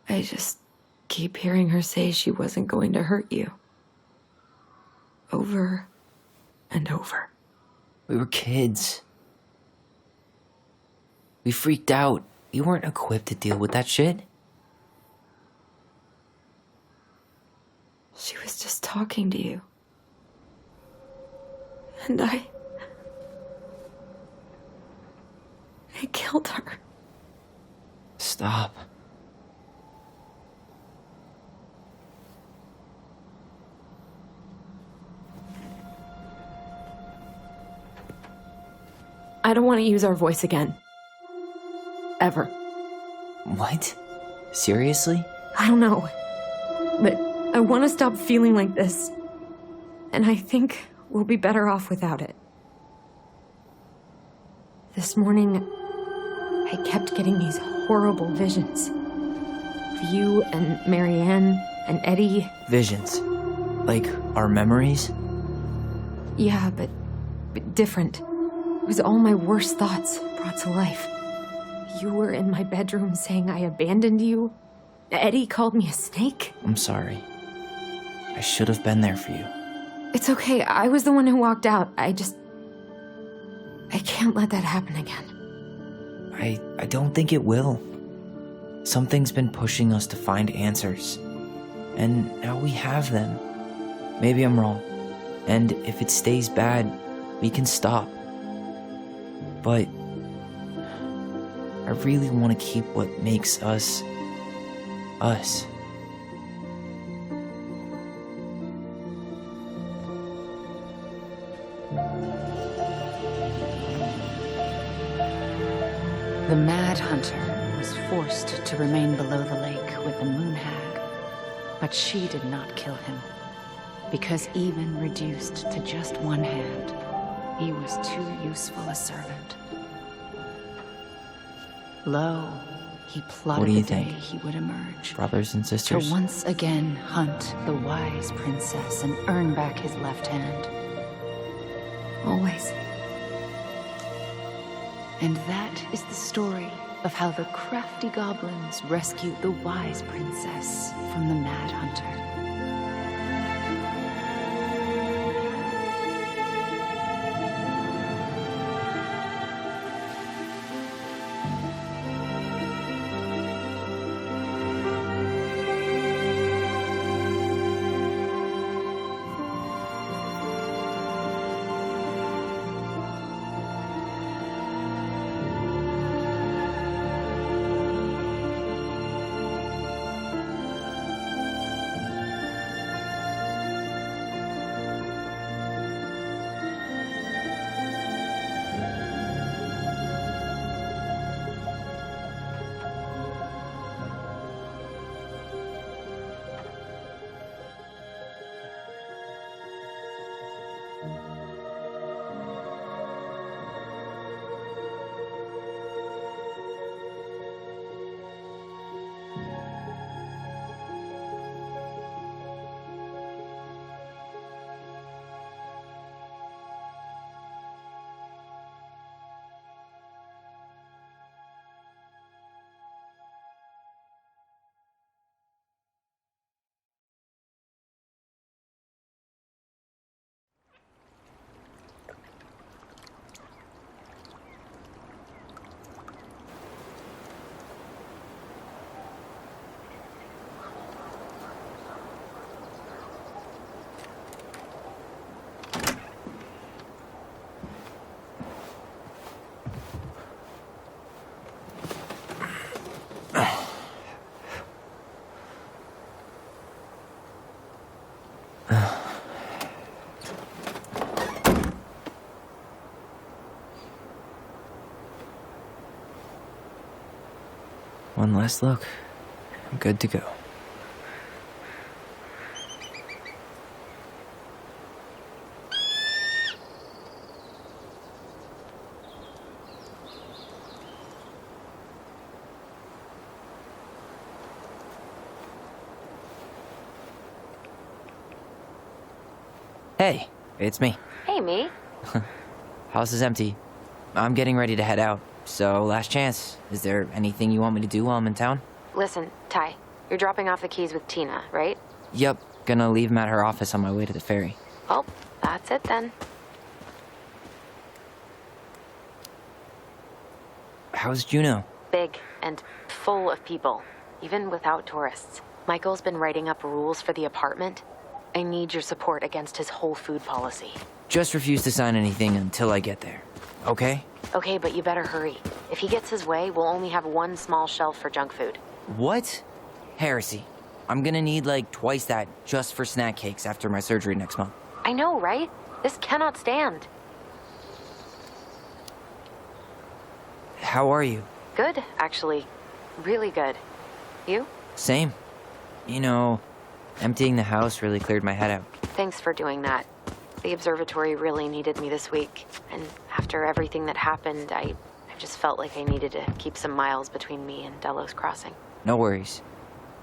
I just keep hearing her say she wasn't going to hurt you. Over and over. We were kids. We freaked out. You weren't equipped to deal with that shit. She was just talking to you. And I killed her. Stop. I don't want to use our voice again. ever. What? Seriously? I don't know. But I want to stop feeling like this. And I think we'll be better off without it. This morning, I kept getting these horrible visions. Of you and Marianne and Eddie. Visions? Like our memories? Yeah, but different. It was all my worst thoughts brought to life. You were in my bedroom saying I abandoned you. Eddie called me a snake. I'm sorry. I should have been there for you. It's okay. I was the one who walked out. I can't let that happen again. I don't think it will. Something's been pushing us to find answers. And now we have them. Maybe I'm wrong. And if it stays bad, we can stop. But I really want to keep what makes us, us. The Mad Hunter was forced to remain below the lake with the Moon Hag, but she did not kill him, because even reduced to just one hand, he was too useful a servant. Lo, he plotted the day he would emerge. Brothers and sisters? To once again hunt the wise princess and earn back his left hand. Always. And that is the story of how the crafty goblins rescued the wise princess from the Mad Hunter. One last look. I'm good to go. Hey, it's me. Hey, me. House is empty. I'm getting ready to head out. So, last chance. Is there anything you want me to do while I'm in town? Listen, Ty, you're dropping off the keys with Tina, right? Yep, gonna leave them at her office on my way to the ferry. Well, that's it then. How's Juno? Big and full of people, even without tourists. Michael's been writing up rules for the apartment. I need your support against his whole food policy. Just refuse to sign anything until I get there. Okay? Okay, but you better hurry. If he gets his way, we'll only have one small shelf for junk food. What? Heresy. I'm gonna need like twice that just for snack cakes after my surgery next month. I know, right? This cannot stand. How are you? Good, actually. Really good. You? Same. You know, emptying the house really cleared my head out. Thanks for doing that. The observatory really needed me this week. And after everything that happened, I just felt like I needed to keep some miles between me and Delos Crossing. No worries.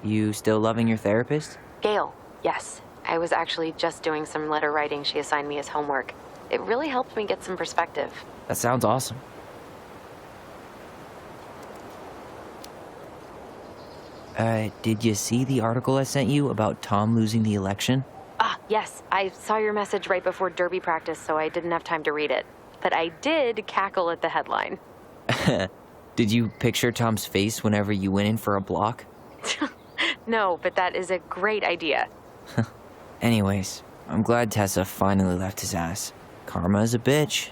You still loving your therapist? Gail, yes. I was actually just doing some letter writing she assigned me as homework. It really helped me get some perspective. That sounds awesome. Did you see the article I sent you about Tom losing the election? Ah, yes. I saw your message right before derby practice, so I didn't have time to read it. But I did cackle at the headline. Did you picture Tom's face whenever you went in for a block? No, but that is a great idea. Anyways, I'm glad Tessa finally left his ass. Karma is a bitch.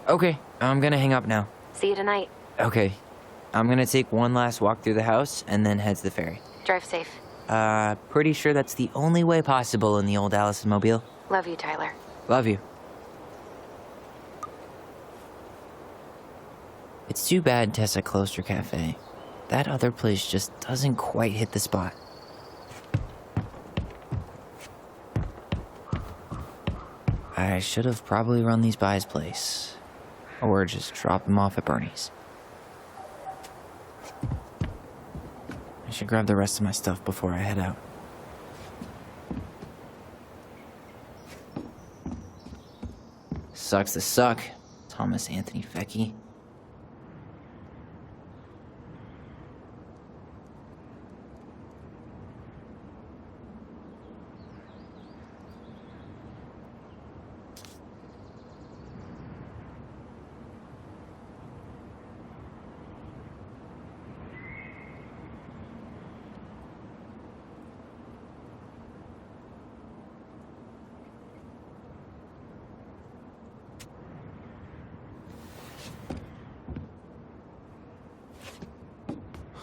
Okay, I'm gonna hang up now. See you tonight. Okay, I'm gonna take one last walk through the house and then head to the ferry. Drive safe. Pretty sure that's the only way possible in the old Allison mobile. Love you, Tyler. Love you. It's too bad Tessa closed her cafe. That other place just doesn't quite hit the spot. I should have probably run these by his place. Or just drop them off at Bernie's. I should grab the rest of my stuff before I head out. Sucks to suck, Thomas Anthony Fecky.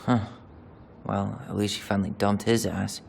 Huh. Well, at least she finally dumped his ass.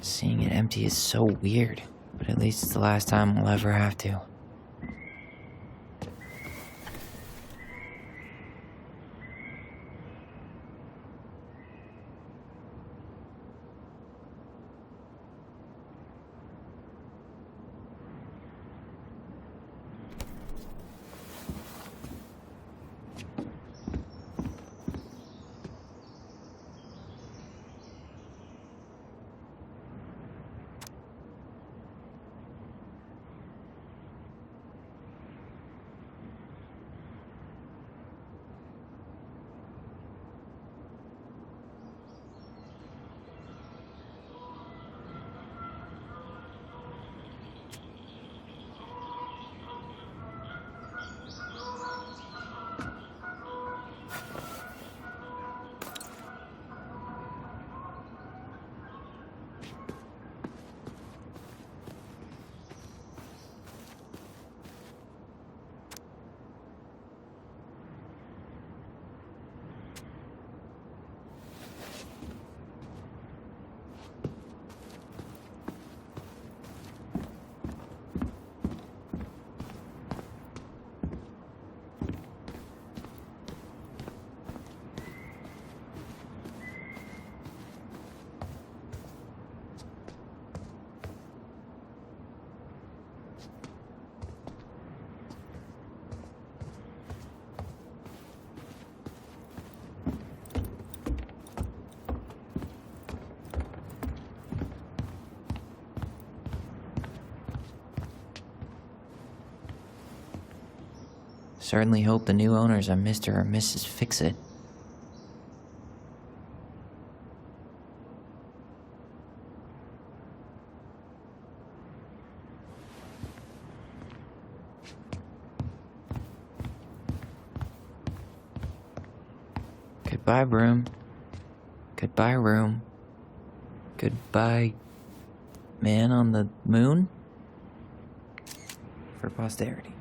Seeing it empty is so weird, but at least it's the last time we'll ever have to. Certainly hope the new owners are Mr. or Mrs. Fix-It. Goodbye, broom. Goodbye, room. Goodbye, man on the moon? For posterity.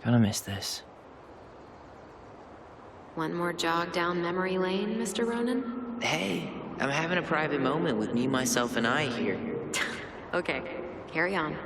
Gonna miss this. One more jog down memory lane, Mr. Ronan? Hey, I'm having a private moment with me, myself, and I here. Okay, carry on.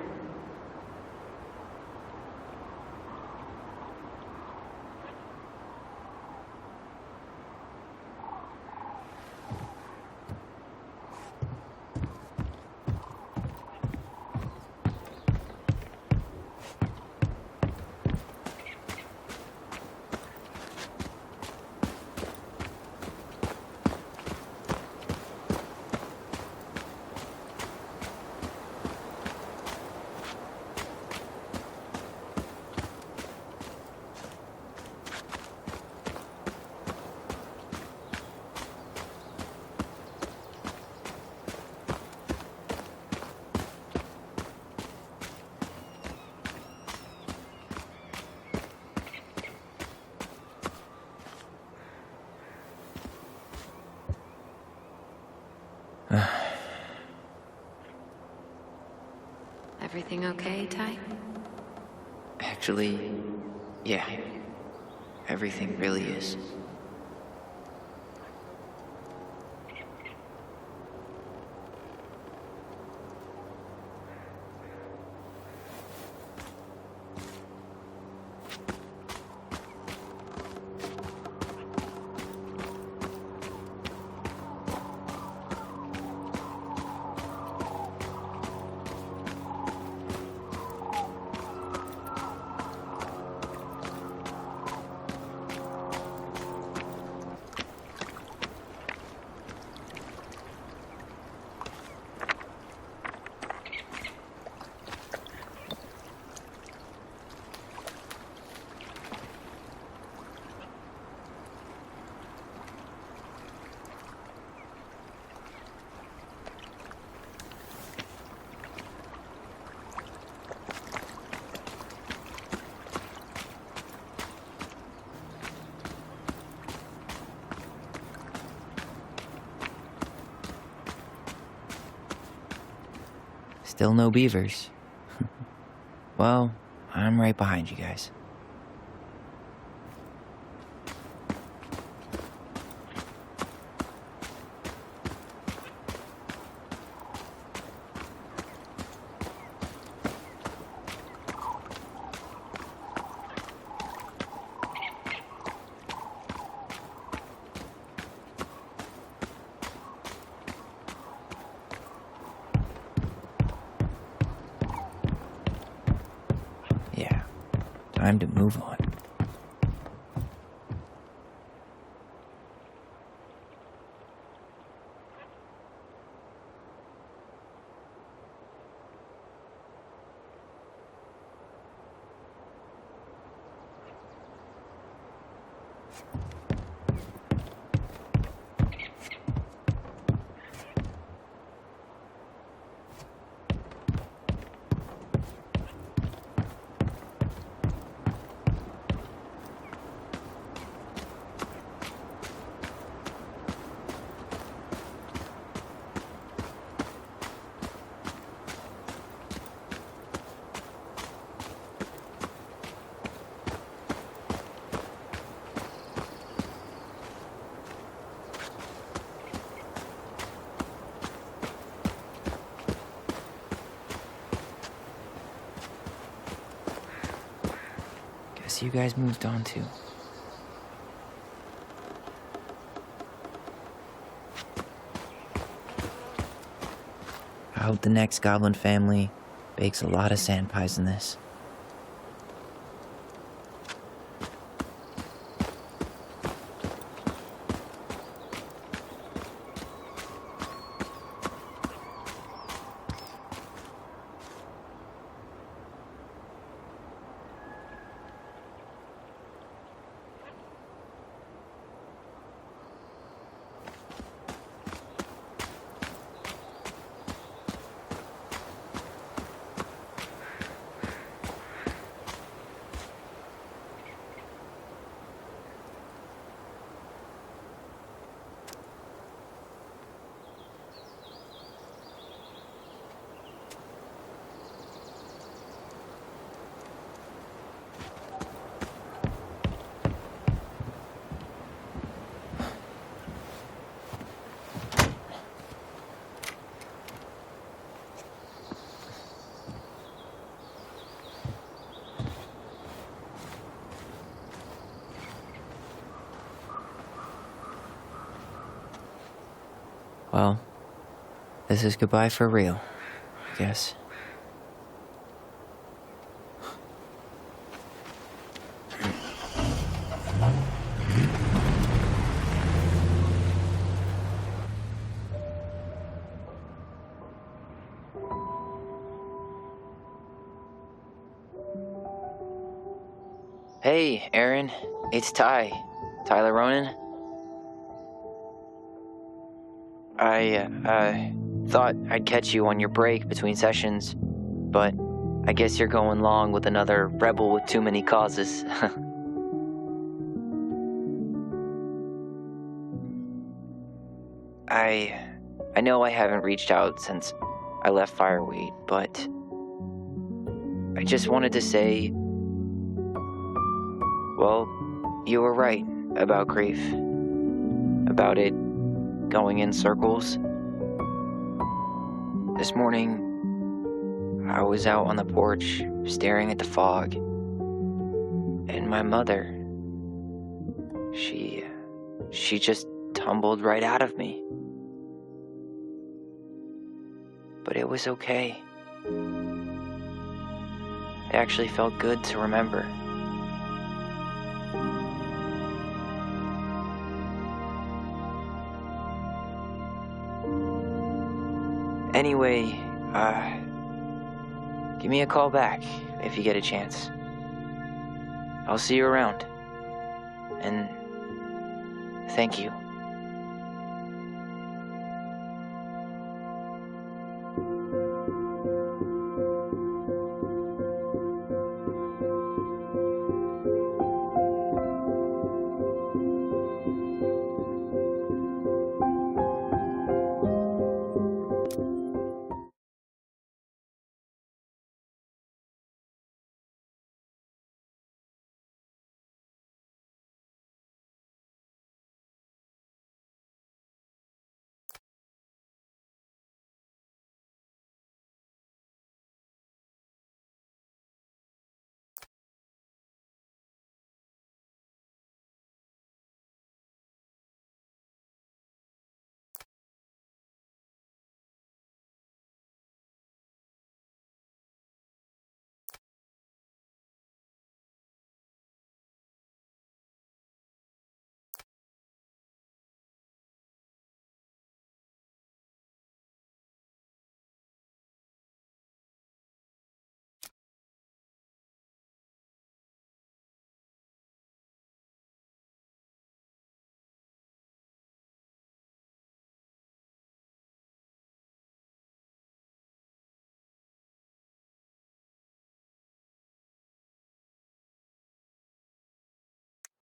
Everything okay, Ty? Actually, yeah. Everything really is. Still no beavers. Well, I'm right behind you guys. Time to move on. else you guys moved on to? I hope the next goblin family bakes a lot of sand pies in this. Well, this is goodbye for real, I guess. Hey, Aaron, it's Tyler Ronan. I thought I'd catch you on your break between sessions, but I guess you're going long with another rebel with too many causes. I know I haven't reached out since I left Fireweed, but I just wanted to say, well, you were right about grief, about it going in circles. This morning, I was out on the porch staring at the fog, and my mother, she just tumbled right out of me. But it was okay. It actually felt good to remember. Anyway, give me a call back if you get a chance. I'll see you around. And thank you.